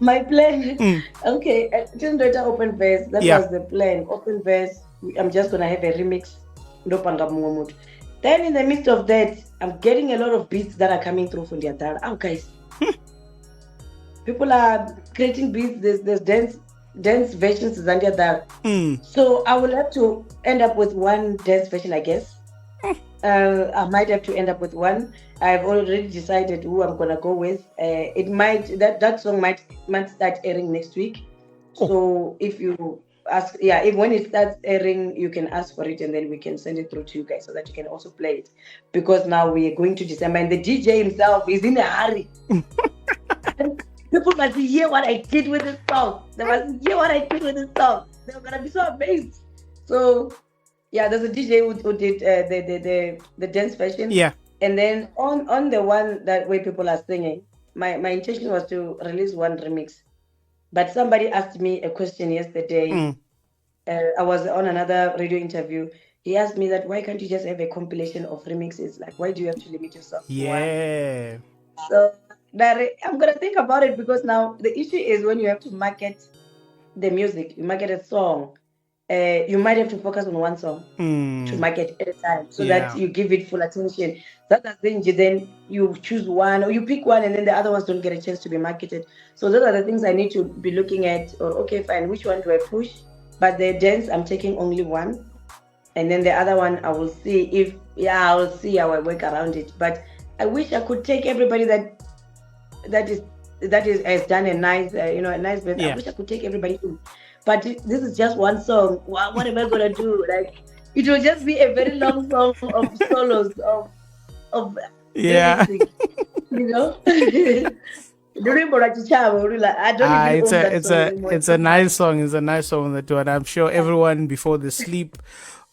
[SPEAKER 2] My plan, okay, just do open verse. That was the plan. Open verse. I'm just gonna have a remix. Then in the midst of that, I'm getting a lot of beats that are coming through from the Dala. Oh, guys, people are creating beats. There's dance versions of Zandia Dala. So I will have to end up with one dance version, I guess. I might have to end up with one. I've already decided who I'm gonna go with. That song might start airing next week. So if you ask, if when it starts airing, you can ask for it and then we can send it through to you guys so that you can also play it. Because now we are going to December and the DJ himself is in a hurry. People must hear what I did with this song. They must hear what I did with this song. They're gonna be so amazed. So yeah, there's a DJ who did the dance version.
[SPEAKER 1] Yeah.
[SPEAKER 2] And then on the one that way people are singing, my intention was to release one remix. But somebody asked me a question yesterday. I was on another radio interview. He asked me that why can't you just have a compilation of remixes? Like why do you have to limit yourself to one? So I'm gonna think about it, because now the issue is when you have to market the music, you market a song, you might have to focus on one song to market at a time, so that you give it full attention. That's the thing. Then you choose one, or you pick one, and then the other ones don't get a chance to be marketed. So those are the things I need to be looking at. Or okay, fine, which one do I push? But the dance, I'm taking only one, and then the other one I will see if I will see how I work around it. But I wish I could take everybody that is has done a nice a nice bit. I wish I could take everybody in, but this is just one song. What am I gonna do? Like, it will just be a very long song of solos of everything, you know. I don't even
[SPEAKER 1] it's a nice song. It's a nice song that one. I'm sure everyone before they sleep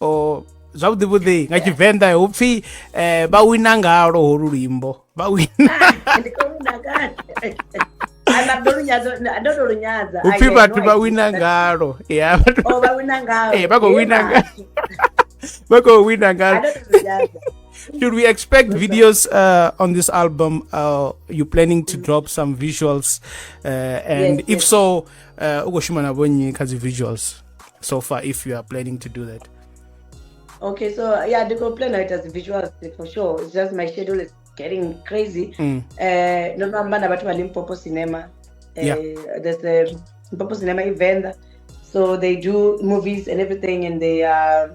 [SPEAKER 1] or zwavhuḓi nga Tshivenḓa hupfi ba wina ngalo holu luimbo ba wina hupfi vhathu ba wina ngalo ba khou wina ngalo. Should we expect videos on this album? You planning to drop some visuals? And if so, ugoshimana bonyi kazi visuals so far, if you are planning to do that.
[SPEAKER 2] Okay, so yeah, the plan it as visuals for sure. It's just my schedule is getting crazy. November about Limpopo Cinema. There's the Limpopo Cinema event, so they do movies and everything, and they are.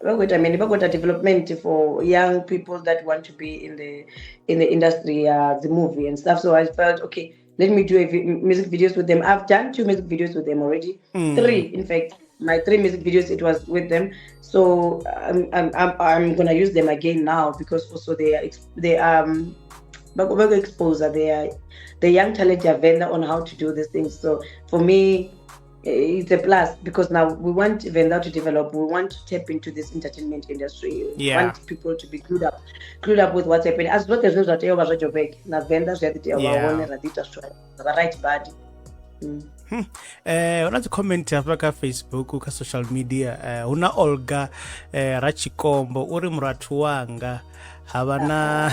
[SPEAKER 2] About a development for young people that want to be in the industry, the movie and stuff. So I felt, okay, let me do music videos with them. I've done 2 music videos with them already. 3, in fact, my 3 music videos, it was with them. So I'm gonna use them again now, because also they are exposure. They are the young talent are vendor on how to do these things. So for me, it's a plus, because now we want vendor to develop. We want to tap into this entertainment industry. We want people to be clued up with what's happening. As well as those that are job na vendors that are the right body.
[SPEAKER 1] Una comment hapa ka Facebook ka social media una Olga Rachikombo uri muratu wanga havana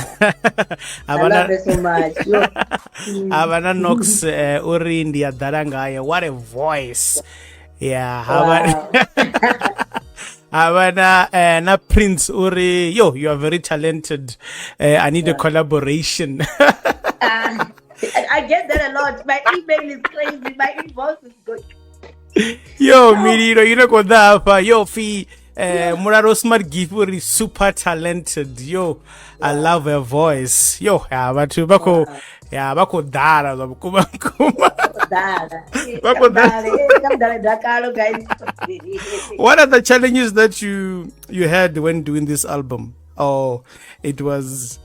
[SPEAKER 2] so much.
[SPEAKER 1] havana Nox uri Ndia Dala ngaye. What a voice. Havana na Prince uri you are very talented. I need a collaboration.
[SPEAKER 2] I get that a lot. My email is crazy. My inbox is good.
[SPEAKER 1] Miriro, fi Muraro Smart Gifuri is super talented. I love her voice. Bako Dala. What are the challenges that you had when doing this album? Or it was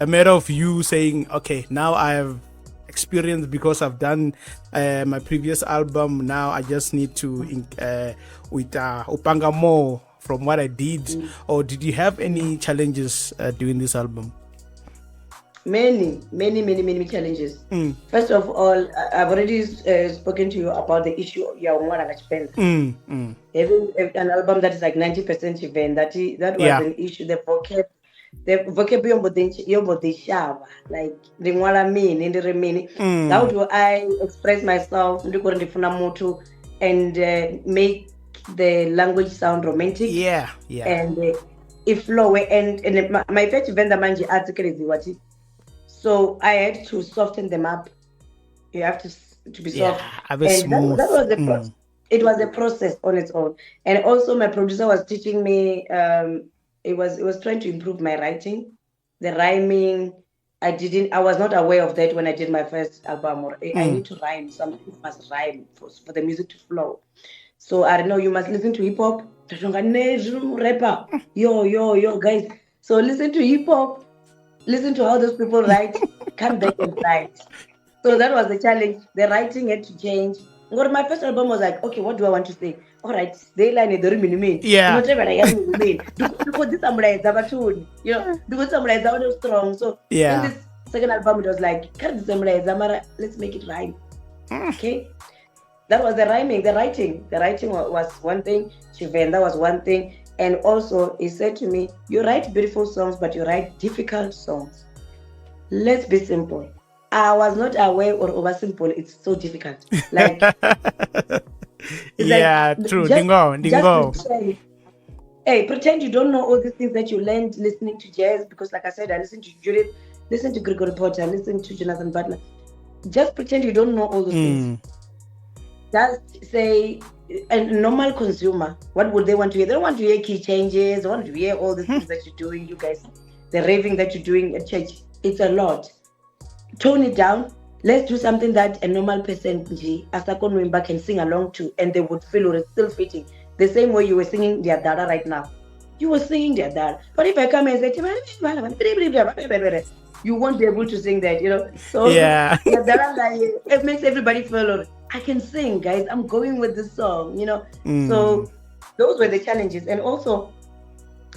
[SPEAKER 1] a matter of you saying, okay, now I have experience because I've done my previous album. Now I just need to with upanga more from what I did. Or did you have any challenges doing this album?
[SPEAKER 2] Many challenges. First of all, I've already spoken to you about the issue of having an album that is like 90% event. That was an issue. The vocabulary like how do I express myself and make the language sound romantic, and if flow, and my first event the manji article is what, so I had to soften them up. You have to be soft, and that was the process. It was a process on its own. And also my producer was teaching me, it was trying to improve my writing, the rhyming. I was not aware of that when I did my first album. I need to rhyme. Something must rhyme for the music to flow. So I don't know, you must listen to hip hop. Rapper. Yo, guys. So listen to hip hop. Listen to how those people write. Come back and write. So that was the challenge. The writing had to change. My first album was like, okay, what do I want to say? All right, they line it, whatever I am, because this is strong. So in this second album, it was like, let's make it rhyme. Okay, that was the rhyming, the writing. The writing was one thing. That was one thing. And also, he said to me, you write beautiful songs, but you write difficult songs. Let's be simple. I was not aware or over simple. It's so difficult. Like, it's
[SPEAKER 1] Yeah,
[SPEAKER 2] like
[SPEAKER 1] true.
[SPEAKER 2] just
[SPEAKER 1] Dingo,
[SPEAKER 2] just
[SPEAKER 1] dingo.
[SPEAKER 2] pretend. Hey, pretend you don't know all these things that you learned listening to jazz. Because, like I said, I listened to Judith, listen to Gregory Porter, I listened to Jonathan Butler. Just pretend you don't know all those things. Just say, a normal consumer, what would they want to hear? They don't want to hear key changes. They want to hear all the things that you're doing, you guys, the raving that you're doing at church. It's a lot. Tone it down. Let's do something that a normal person can sing along to, and they would feel it's still fitting. The same way you were singing the Dala right now. You were singing the Dala. But if I come and say, you won't be able to sing that, So
[SPEAKER 1] Yeah.
[SPEAKER 2] the Dala, it makes everybody feel, I can sing, guys. I'm going with this song, So those were the challenges. And also,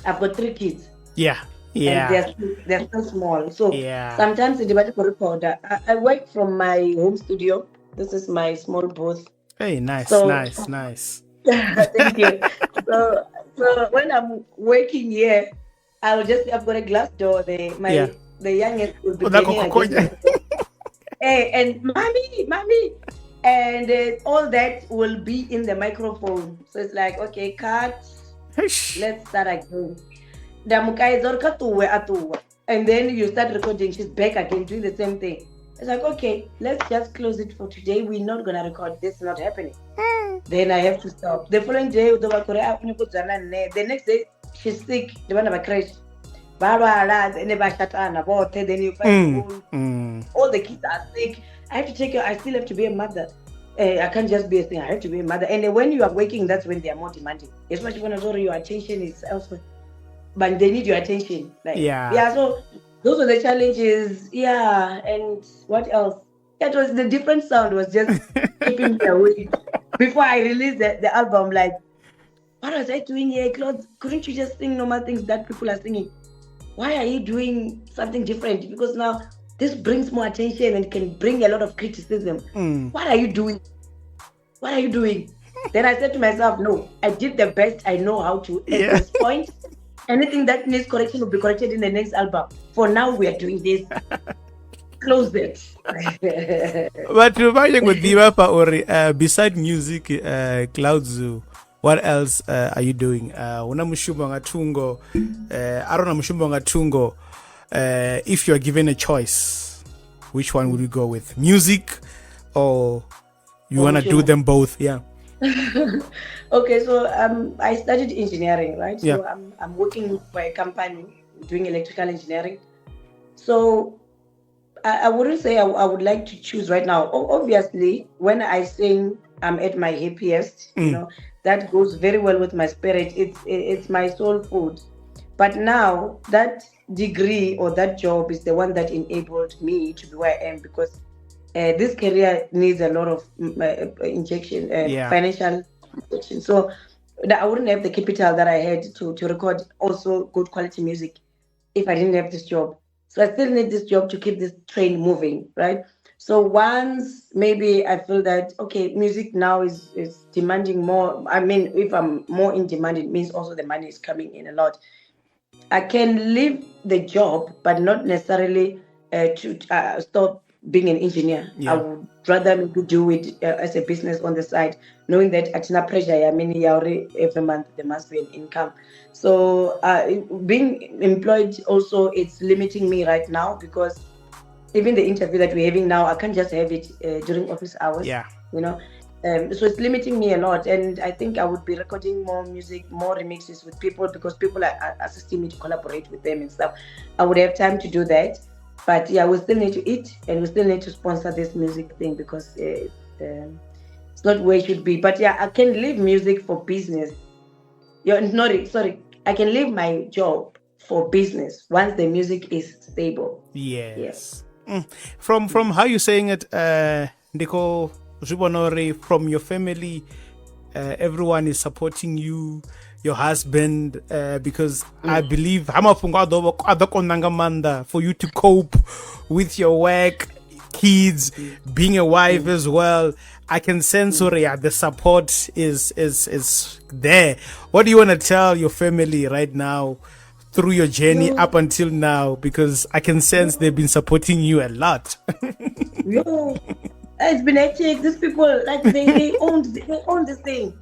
[SPEAKER 2] I've got 3 kids.
[SPEAKER 1] Yeah. Yeah.
[SPEAKER 2] And they're still small. So
[SPEAKER 1] Yeah.
[SPEAKER 2] sometimes in the battle recorder, I work from my home studio. This is my small booth.
[SPEAKER 1] Hey, nice,
[SPEAKER 2] So-
[SPEAKER 1] nice.
[SPEAKER 2] Thank you. So when I'm working here, I've got a glass door. The youngest will be banging against hey, and mommy, and all that will be in the microphone. So it's like, okay, cut. Let's start again. And then you start recording. She's back again doing the same thing. It's like, okay, let's just close it for today. We're not gonna record. This is not happening. Then I have to stop. The following day, the next day she's sick. The one of a crash. Then you find all the kids are sick. I have to take care. I still have to be a mother. I can't just be a thing. I have to be a mother. And when you are working, that's when they are more demanding. Yes, much when your attention is elsewhere, but they need your attention. So those were the challenges. Yeah, and what else? It was the different sound was just keeping me awake. Before I released the album, like, what was I doing here, Clauds? Couldn't you just sing normal things that people are singing? Why are you doing something different? Because now this brings more attention and can bring a lot of criticism. What are you doing? Then I said to myself, no, I did the best I know how to. At this point, anything that needs correction will be corrected in the next album. For now, we are doing this. Close it.
[SPEAKER 1] But reminding with Divapa or beside music, Clauds, what else are you doing? Una mushumba ngatungo, arona mushumba ngatungo. If you are given a choice, which one would you go with? Music, or you wanna do them both? Yeah.
[SPEAKER 2] Okay, so I studied engineering, right?
[SPEAKER 1] Yeah.
[SPEAKER 2] So I'm working for a company doing electrical engineering. So I wouldn't say I would like to choose right now. Obviously, when I sing, I'm at my happiest. That goes very well with my spirit. It's my soul food. But now that degree or that job is the one that enabled me to be where I am, because this career needs a lot of injection, financial injection. So I wouldn't have the capital that I had to record also good quality music if I didn't have this job. So I still need this job to keep this train moving, right? So once maybe I feel that, okay, music now is demanding more. I mean, if I'm more in demand, it means also the money is coming in a lot. I can leave the job, but not necessarily to stop being an engineer.
[SPEAKER 1] Yeah.
[SPEAKER 2] I would rather maybe do it as a business on the side, knowing that at no pressure, I mean, every month there must be an income. So being employed also, it's limiting me right now, because even the interview that we're having now, I can't just have it during office hours.
[SPEAKER 1] Yeah.
[SPEAKER 2] So it's limiting me a lot, and I think I would be recording more music, more remixes with people, because people are assisting me to collaborate with them and stuff. I would have time to do that, but yeah, we still need to eat, and we still need to sponsor this music thing, because it's not where it should be. But yeah, I can leave music for business. I can leave my job for business once the music is stable.
[SPEAKER 1] Yes. From how you saying it, Ndiko Zubonore, from your family, everyone is supporting you, your husband, because I believe for you to cope with your work, kids, being a wife as well. I can sense the support is there. What do you want to tell your family right now, through your journey
[SPEAKER 2] Yo.
[SPEAKER 1] up until now, because I can sense they've been supporting you a lot.
[SPEAKER 2] Yo, it's been hectic. These people, like they own this thing.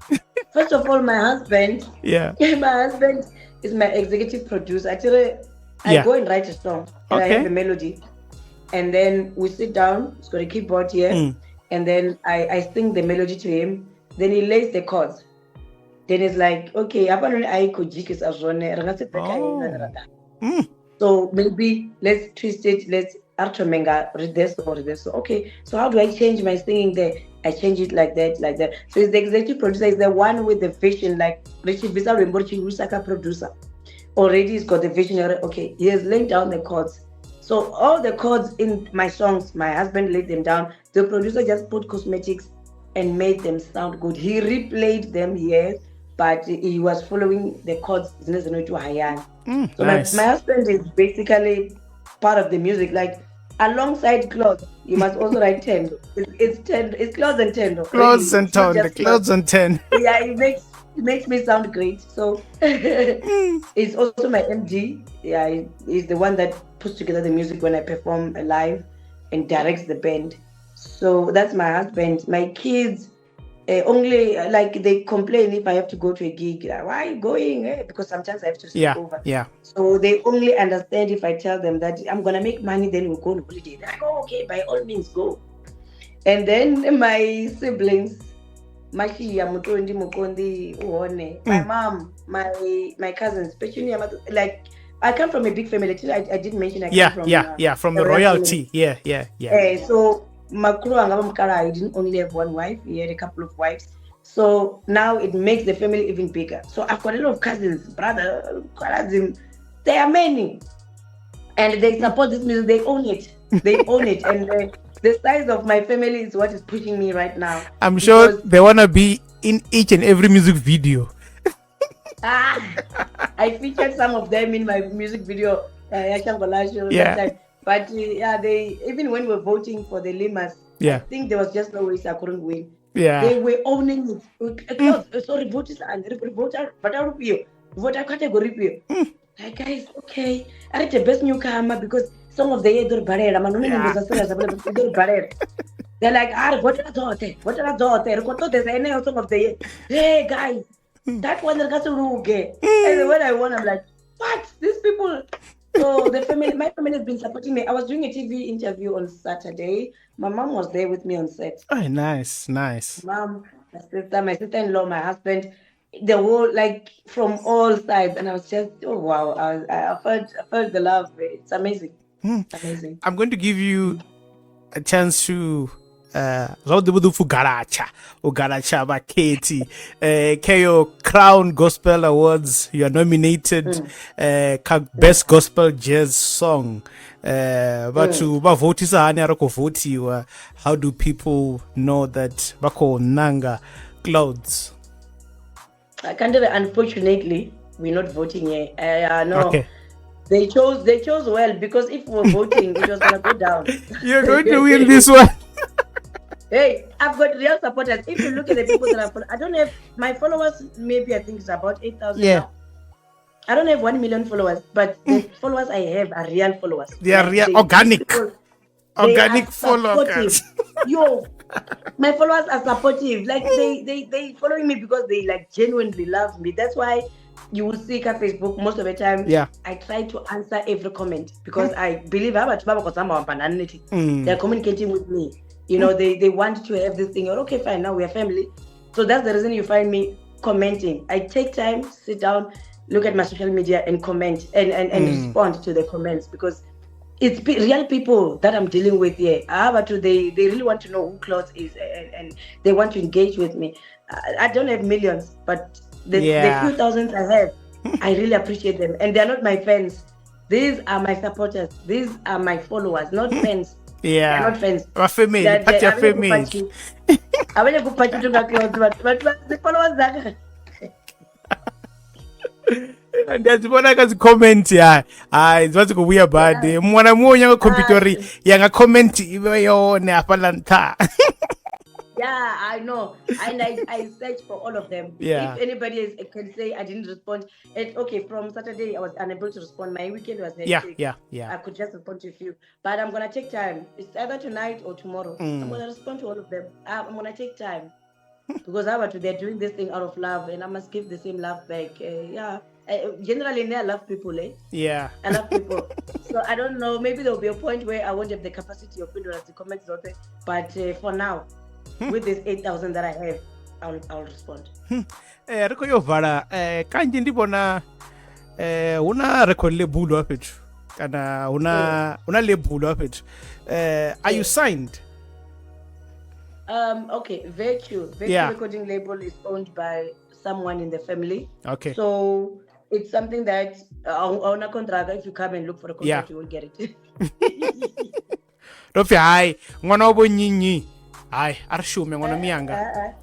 [SPEAKER 2] First of all, my husband,
[SPEAKER 1] Yeah.
[SPEAKER 2] my husband is my executive producer. Actually, I
[SPEAKER 1] Yeah.
[SPEAKER 2] go and write a song, and I
[SPEAKER 1] Okay.
[SPEAKER 2] have a melody, and then we sit down. He's got a keyboard here, and then I sing the melody to him. Then he lays the chords. Then it's like, okay, apparently I could jikis as one. So maybe let's twist it. Let's Artomenga read this or this. So, okay, so how do I change my singing there? I change it like that, like that. So it's the executive producer, is the one with the vision, like Richard Visa Remborchi Rusaka producer. Already he's got the vision. Okay, he has laid down the chords. So all the chords in my songs, my husband laid them down. The producer just put cosmetics and made them sound good. He replayed them, yes, but he was following the chords. So
[SPEAKER 1] Nice.
[SPEAKER 2] my husband is basically part of the music. Like alongside Clauds, you must also write Tendo. It's Clauds and Tendo.
[SPEAKER 1] Clothes
[SPEAKER 2] Really.
[SPEAKER 1] and
[SPEAKER 2] It's not
[SPEAKER 1] 10. The
[SPEAKER 2] just
[SPEAKER 1] clothes and 10.
[SPEAKER 2] Yeah, it makes me sound great. So it's also my MD. Yeah, he's the one that puts together the music when I perform live and directs the band. So that's my husband. My kids only like they complain if I have to go to a gig. Like, why are you going? Because sometimes I have to sleep over.
[SPEAKER 1] Yeah.
[SPEAKER 2] So they only understand if I tell them that I'm gonna make money, then we'll go on holiday. They're like, oh, okay, by all means go. And then my siblings, Mashiya, Mutondi, Mukondi, Uone, my mom, my cousins, especially like I come from a big family. I didn't mention I come from
[SPEAKER 1] from the royalty. Yeah.
[SPEAKER 2] So Makuru and Mkara, he didn't only have one wife, he had a couple of wives. So now it makes the family even bigger. So I've got a lot of cousins, brother, cousins. There are many. And they support this music, they own it. And the size of my family is what is pushing me right now.
[SPEAKER 1] I'm sure they want to be in each and every music video.
[SPEAKER 2] I featured some of them in my music video.
[SPEAKER 1] Yeah.
[SPEAKER 2] But they, even when we were voting for the Limas, I think there was just no way I couldn't win.
[SPEAKER 1] Yeah.
[SPEAKER 2] They were owning it. Sorry, voters and voter, but I don't feel voter category. Like, guys, okay. I read the best newcomer because some of the year barrier. They're like, what are daughter? What are daughter? Some of the year. Hey, guys, that one got to look. And when I won, I'm like, what? These people. So my family has been supporting me. I was doing a TV interview on Saturday. My mom was there with me on set.
[SPEAKER 1] Oh, nice.
[SPEAKER 2] Mom, my sister-in-law, my husband, the whole, like, from all sides. And I was just, oh, wow. I felt the love. It's amazing. Amazing.
[SPEAKER 1] I'm going to give you a chance to Garacha Baketi Keo Crown Gospel Awards. You are nominated Best Gospel Jazz Song. But to vote, how do people know that Bako Nanga Clauds?
[SPEAKER 2] I can't do that. Unfortunately, we're not voting here. No.
[SPEAKER 1] Okay.
[SPEAKER 2] They chose well, because if we were voting, it was gonna go down.
[SPEAKER 1] You're going to win this one.
[SPEAKER 2] Hey, I've got real supporters. If you look at the people that I don't have my followers. Maybe I think it's about 8,000 now. I don't have 1 million followers, but the followers I have are real followers.
[SPEAKER 1] They are real, organic followers.
[SPEAKER 2] Yo, my followers are supportive. Like they following me because they like genuinely love me. That's why you will see on Facebook most of the time. I try to answer every comment because I believe they're communicating with me. You know, they want to have this thing. Okay, fine, now we are family. So that's the reason you find me commenting. I take time, sit down, look at my social media and comment and respond to the comments, because it's real people that I'm dealing with here. But they really want to know who Clauds is and they want to engage with me. I don't have millions, but the few thousands I have, I really appreciate them. And they're not my fans. These are my supporters. These are my followers, not fans.
[SPEAKER 1] Yeah,
[SPEAKER 2] they're not fans.
[SPEAKER 1] Family.
[SPEAKER 2] I will go patch to but the followers that.
[SPEAKER 1] Ndazibona comment it's go weird bad mwana moyo computer yanga comment ibe yone apalanta.
[SPEAKER 2] Yeah, I know. And I search for all of them.
[SPEAKER 1] Yeah.
[SPEAKER 2] If anybody can say I didn't respond, okay, from Saturday I was unable to respond. My weekend was
[SPEAKER 1] Yeah,
[SPEAKER 2] hectic.
[SPEAKER 1] yeah, yeah.
[SPEAKER 2] I could just respond to a few. But I'm gonna take time. It's either tonight or tomorrow. I'm
[SPEAKER 1] Mm.
[SPEAKER 2] gonna respond to all of them. I'm gonna take time. Because how about they're doing this thing out of love and I must give the same love back. Yeah. Generally I love people, eh?
[SPEAKER 1] Yeah.
[SPEAKER 2] I love people. So I don't know, maybe there'll be a point where I won't have the capacity of windows to comment, but for now, with this 8,000 that I have, I'll respond.
[SPEAKER 1] Ri khou yo vala kanzhi ndi vhona huna record label wa fhethu kana huna label wa fhethu are you signed?
[SPEAKER 2] Okay, Virtue
[SPEAKER 1] Yeah.
[SPEAKER 2] recording label is owned by someone in the family.
[SPEAKER 1] Okay.
[SPEAKER 2] So it's something that on a contract, if you come and look for a contract, you won't get it.
[SPEAKER 1] Don't feel hi, ngwana wa nyinyi. Hi, a re shume ngwana miyanga.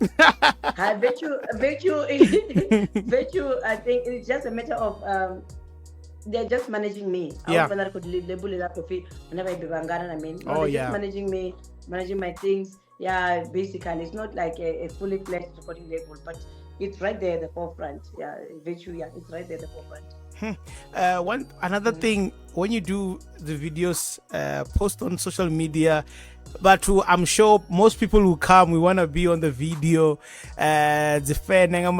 [SPEAKER 2] Virtue, Virtue, I think it's just a matter of they're just managing me.
[SPEAKER 1] Yeah.
[SPEAKER 2] I could label it up to feel whenever I be bangana, I mean.
[SPEAKER 1] Oh,
[SPEAKER 2] they're
[SPEAKER 1] yeah.
[SPEAKER 2] just managing me, managing my things. Yeah, basically, it's not like a fully fledged recording label, but it's right there at the forefront. Yeah, Virtue, yeah, it's right there at the forefront.
[SPEAKER 1] Another thing, when you do the videos, post on social media, but I'm sure most people who come, we want to be on the video. The fan and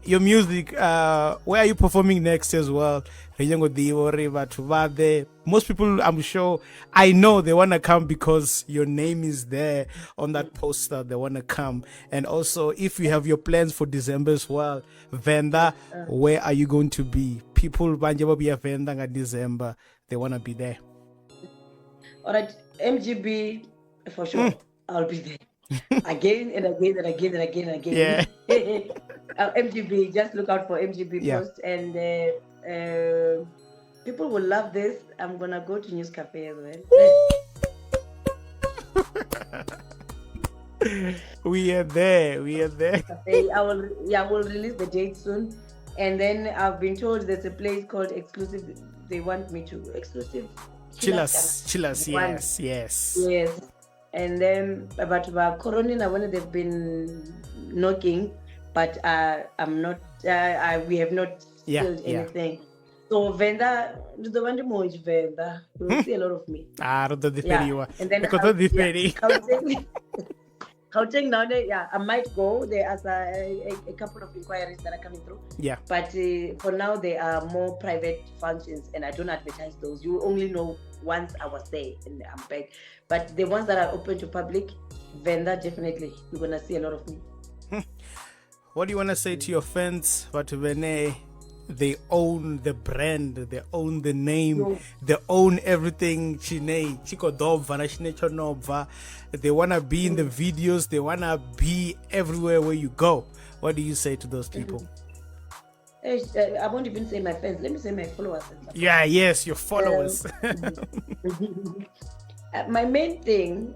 [SPEAKER 1] your music, where are you performing next as well? Most people, I'm sure, I know they want to come because your name is there on that poster. They want to come. And also, if you have your plans for December as well, Venda, where are you going to be? People be a Venda in December. They want to be there.
[SPEAKER 2] All right, MGB, for sure. I'll be there. Again and again and again and again and again.
[SPEAKER 1] Yeah.
[SPEAKER 2] MGB, just look out for MGB post, and people will love this. I'm gonna go to News Cafe as well.
[SPEAKER 1] We are there.
[SPEAKER 2] I will release the date soon, and then I've been told there's a place called Exclusive. They want me to exclusive.
[SPEAKER 1] Chillers. Yes.
[SPEAKER 2] And then about Corona, when they've been knocking, but I'm not. We have not filled anything. So Venda, the one more is Venda. You will see a lot of me.
[SPEAKER 1] And
[SPEAKER 2] then Gauteng now, I might go. There are a couple of inquiries that are coming through.
[SPEAKER 1] Yeah.
[SPEAKER 2] But for now, there are more private functions, and I don't advertise those. You only know once I was there and I'm back. But the ones that are open to public, Venda, definitely, you're gonna see a lot of me.
[SPEAKER 1] What do you want to say to your fans? But they own the brand, they own the name, they own everything. They want to be in the videos, they want to be everywhere where you go. What do you say to those people?
[SPEAKER 2] I won't even say my fans, let me say my followers.
[SPEAKER 1] Yes, your followers.
[SPEAKER 2] My main thing,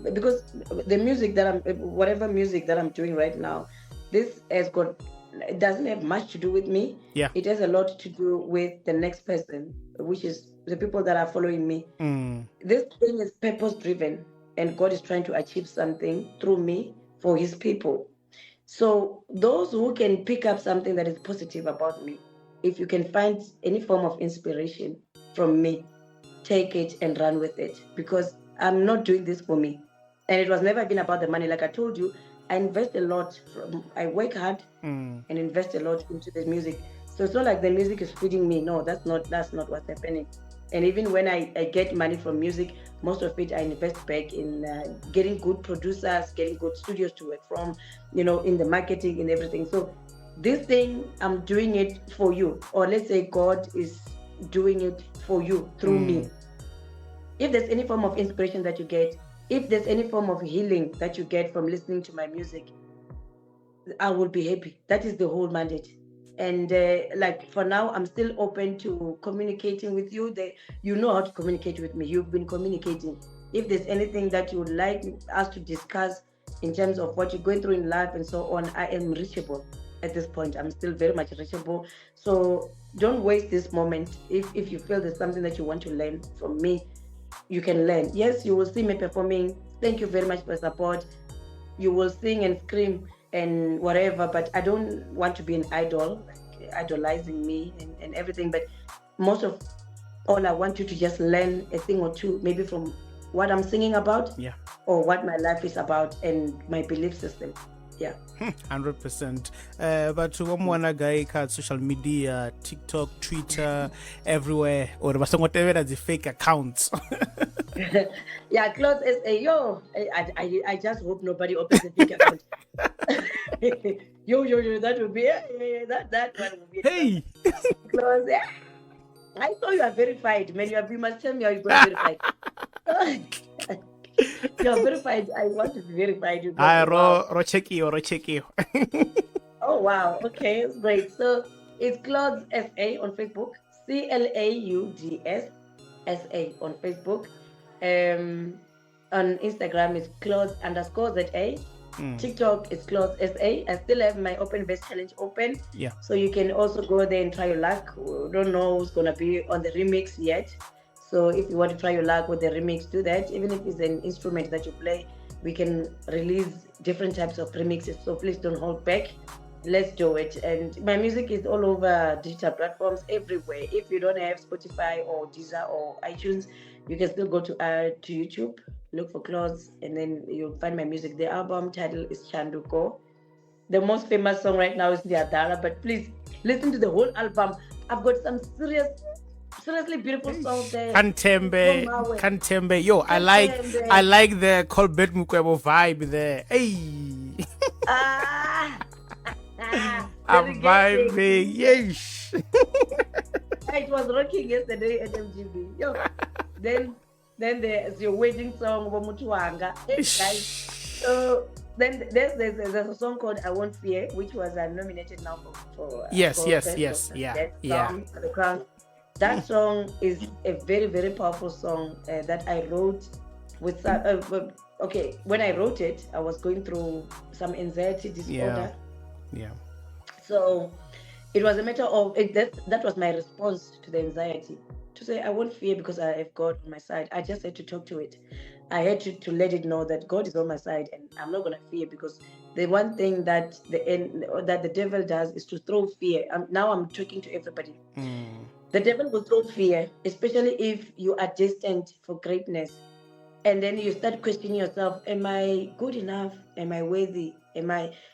[SPEAKER 2] because the music whatever music that I'm doing right now, this it doesn't have much to do with me.
[SPEAKER 1] Yeah.
[SPEAKER 2] It has a lot to do with the next person, which is the people that are following me. This thing is purpose driven, and God is trying to achieve something through me for his people. So those who can pick up something that is positive about me, if you can find any form of inspiration from me, take it and run with it, because I'm not doing this for me. And it was never been about the money. Like I told you, I invest a lot. I work hard and invest a lot into the music. So it's not like the music is feeding me. No, that's not what's happening. And even when I get money from music, most of it I invest back in getting good producers, getting good studios to work from, in the marketing and everything. So this thing, I'm doing it for you. Or let's say God is doing it for you through me. If there's any form of inspiration that you get, if there's any form of healing that you get from listening to my music, I will be happy. That is the whole mandate. And like for now, I'm still open to communicating with you. You know how to communicate with me. You've been communicating. If there's anything that you would like us to discuss in terms of what you're going through in life and so on, I am reachable at this point. I'm still very much reachable. So don't waste this moment. If you feel there's something that you want to learn from me, you can learn. Yes, you will see me performing. Thank you very much for support. You will sing and scream and whatever, but I don't want to be an idol, like idolizing me and everything. But most of all, I want you to just learn a thing or two, maybe from what I'm singing about,
[SPEAKER 1] Yeah.
[SPEAKER 2] or what my life is about and my belief system. Yeah.
[SPEAKER 1] 100%. But one wanna guy ka social media, TikTok, Twitter, everywhere, or whatever the fake accounts.
[SPEAKER 2] Yeah, Clauds SA. Yo, I just hope nobody opens a fake account. yo, that would be that one would be
[SPEAKER 1] Hey.
[SPEAKER 2] Clauds. Yeah. I saw you are verified, man. You must tell me how you got verified. You're verified. I want to be verified. You got
[SPEAKER 1] Ro check you.
[SPEAKER 2] Oh wow. Okay, it's great. So it's Clauds SA on Facebook. CLAUDS SA on Facebook. On Instagram it's Clauds_ZA. TikTok is Clauds SA. I still have my open verse challenge open.
[SPEAKER 1] Yeah.
[SPEAKER 2] So you can also go there and try your luck. We don't know who's gonna be on the remix yet. So if you want to try your luck with the remix, do that. Even if it's an instrument that you play, we can release different types of remixes. So please don't hold back. Let's do it. And my music is all over digital platforms everywhere. If you don't have Spotify or Deezer or iTunes, you can still go to YouTube, look for Clauds, and then you'll find my music. The album title is Shanduko. The most famous song right now is Ndia, Dala, but please listen to the whole album. I've got some seriously beautiful songs there.
[SPEAKER 1] Kantembe. Yo, I like the Colbert Mukwebo vibe there. Hey. I'm vibing. Yes.
[SPEAKER 2] It was rocking yesterday at MGB. Yo. Then there's your wedding song, Womutuanga. Hey, guys. So then there's a song called I Won't Fear, which was nominated now for
[SPEAKER 1] yes.
[SPEAKER 2] Yeah. The Crown. That song is a very, very powerful song that I wrote with. Okay, when I wrote it, I was going through some anxiety disorder.
[SPEAKER 1] Yeah.
[SPEAKER 2] So it was a matter of that was my response to the anxiety, to say I won't fear because I have God on my side. I just had to talk to it. I had to let it know that God is on my side and I'm not gonna fear, because the one thing that the devil does is to throw fear. Now I'm talking to everybody. The devil will throw fear, especially if you are destined for greatness. And then you start questioning yourself, am I good enough? Am I worthy?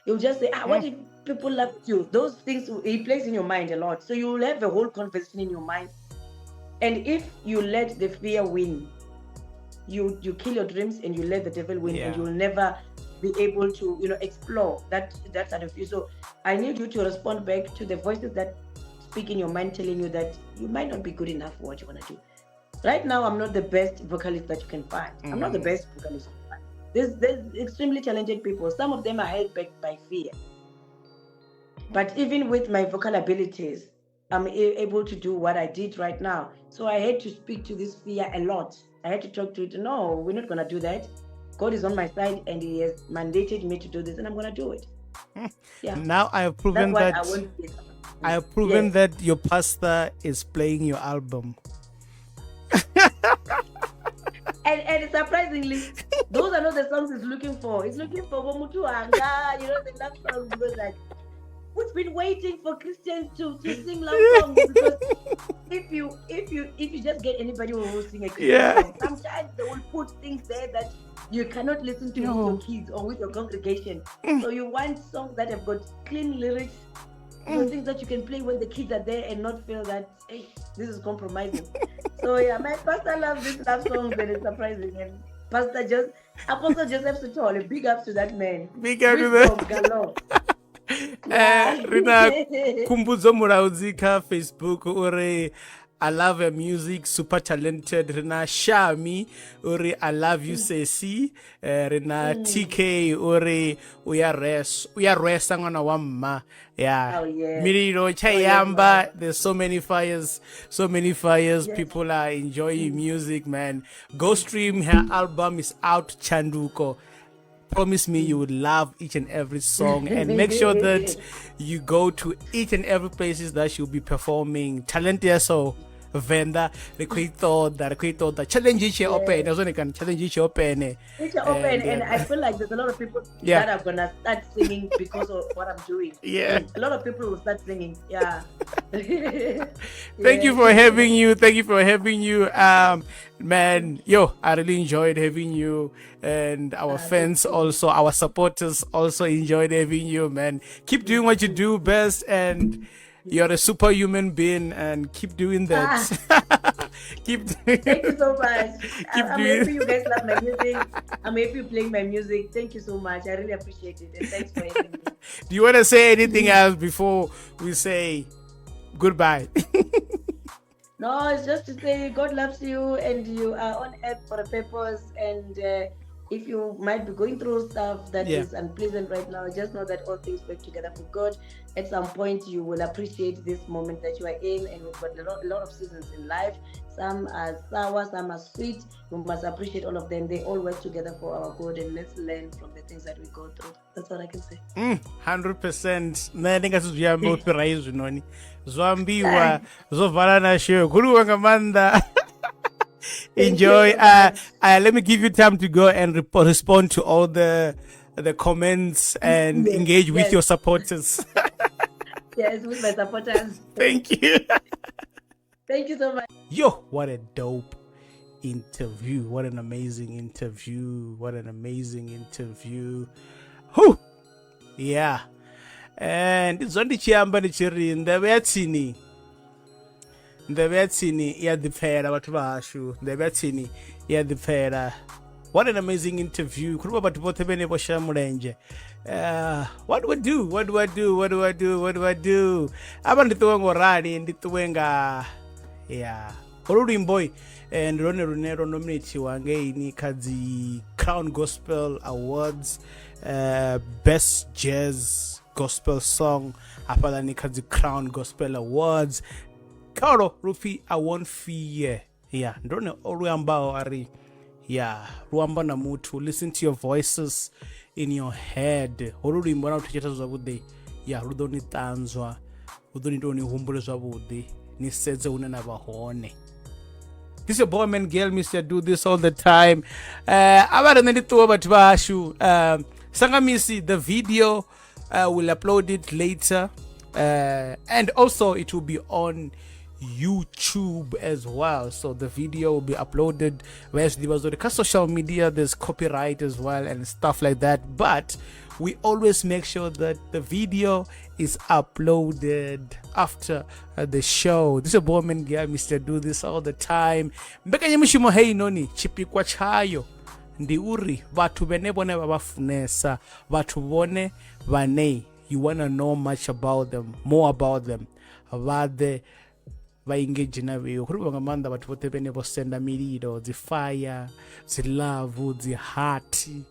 [SPEAKER 2] You'll just say, what if people love you? Those things, he plays in your mind a lot. So you'll have a whole conversation in your mind. And if you let the fear win, you kill your dreams and you let the devil win, and you'll never be able to, explore that side of you. So I need you to respond back to the voices that speak in your mind, telling you that you might not be good enough for what you want to do. Right now, I'm not the best vocalist that you can find. I'm not the best vocalist you can find. There's extremely talented people. Some of them are held back by fear. But even with my vocal abilities, I'm able to do what I did right now. So I had to speak to this fear a lot. I had to talk to it. No, we're not going to do that. God is on my side and he has mandated me to do this, and I'm going to do it. Yeah.
[SPEAKER 1] Now I have proven that your pastor is playing your album.
[SPEAKER 2] And surprisingly, those are not the songs he's looking for. He's looking for Womutuanga, the love songs. Because like, we've been waiting for Christians to sing love songs, because if you just get anybody who will sing a Christian song, sometimes they will put things there that you cannot listen to with your kids or with your congregation. So you want songs that have got clean lyrics, things that you can play when the kids are there and not feel that, hey, this is compromising. So yeah, my pastor loves these love songs, and it's surprising. And Apostle Joseph Sutole, big up to that man.
[SPEAKER 1] Big up to that. Rina Kumbuzo Murauzika Facebook ore I love her music, super talented. Rina Shami ore I love you Sesi. Rina TK ore we are rest ngwana wa mma. Yeah.
[SPEAKER 2] Oh yeah.
[SPEAKER 1] Miriro Chayamba, there's so many fires. Yes. People are enjoying music, man. Go stream her album is out, Chanduko. promise me you would love each and every song, and make sure that you go to each and every places that you'll be performing. Talent so venda requito challenge each open as one can challenge each open.
[SPEAKER 2] It's open, and I feel like there's a lot of people that are gonna start singing because of what I'm doing.
[SPEAKER 1] Yeah,
[SPEAKER 2] a lot of people will start singing. Yeah.
[SPEAKER 1] Thank you for having you. Thank you for having you. Man, yo, I really enjoyed having you, and our fans also, our supporters also enjoyed having you, man. Keep doing what you do best, and you're a superhuman being, and keep doing that. Keep doing.
[SPEAKER 2] Thank you so much. I'm happy you guys love my music. I'm happy you playing my music. Thank you so much. I really appreciate it, and thanks for having me.
[SPEAKER 1] Do you want to say anything else before we say goodbye?
[SPEAKER 2] No, it's just to say God loves you, and you are on earth for a purpose. And if you might be going through stuff that is unpleasant right now, just know that all things work together for good. At some point, you will appreciate this moment that you are in, and we've got a lot of seasons in life. Some are sour, some are sweet. We must appreciate all of them. They all work together for our good, and let's learn from the things that we go through. That's all I can say.
[SPEAKER 1] 100%. Na ndinga sizviyamba upirai zvinoni zvambiwa zvovala na show kuruwa ngamanda. Enjoy. Let me give you time to go and respond to all the comments and engage with your supporters.
[SPEAKER 2] Yes, with my supporters.
[SPEAKER 1] Thank you.
[SPEAKER 2] Thank you so much.
[SPEAKER 1] Yo, what a dope interview. What an amazing interview. What an amazing interview. Whew. Yeah. And it's only chiamba chiri ndavyatsini. Ndavyatsini yadipera watu vashu. Ndavyatsini yadipera. What an amazing interview. Kuruba batu bote bene bosha mulenje. What do I do? What do I do? What do I do? What do I do? Aba ndituwenga rani, ndituwenga yeah. Oludimboy and Rone Runero nominate wange ini kazi Crown Gospel Awards, Best Jazz Gospel Song apala ni kazi Crown Gospel Awards. Karo rufi awon fiye. Yeah, ndone oluyambao ari. Yeah, ruamba na mutu. Listen to your voices in your head. Oludimbo na uticheta zabude. Yeah, rudoni tanzwa. Rudoni doni humbule zabude. Ni seze unena bahone. This is your boy Man-Gale, Mr. Do this all the time. Abara nendituwa batibashu. Sangamisi, the video, will upload it later. And also it will be on YouTube as well. So the video will be uploaded. Whereas the social media, there's copyright as well and stuff like that. But we always make sure that the video is uploaded after the show. This is a boy Man-Gale, Mr. Do this all the time. Mbekanye mishimo hei noni chipikwa chayo ndi uri vatu bene bone babafunesa vatu bone bane. You wanna know much about them, more about them, vade vaengage naveyo kuri vangamanda vatu vote bene vosenda mililo dzifire dzilavu dzihati.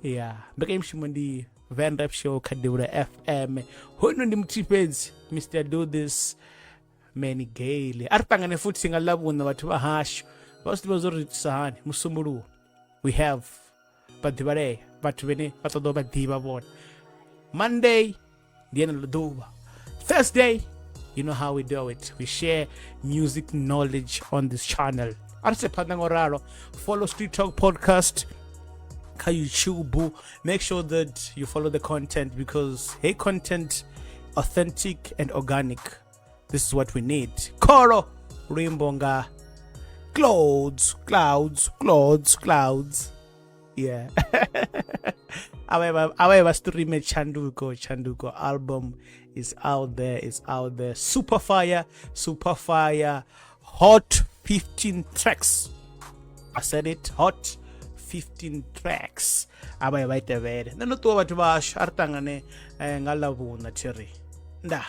[SPEAKER 1] Yeah, mbekanye mishimo ndi VenRap Show Devhula FM. Hono ndi mtipedzi Mr. Do this Man-Gale. Aripangane futhi singalabuna vatu vahashu vasithi vazoritisa musumbuluwo. We have badibare vatu bene vatodo badiba bona. Monday, Diana Luduba. Thursday, you know how we do it. We share music knowledge on this channel. Follow Street Talk Podcast. YouTube. Make sure that you follow the content because hey, content authentic and organic. This is what we need. Koro Rimbonga. Clauds. Yeah. However, stream TSHANDUKO album is out there. Super fire. Hot 15 tracks. I said it. Hot 15 tracks. Abaye baita vere. Nanotuwa watu basho artangane ngalavuna chiri. Nda.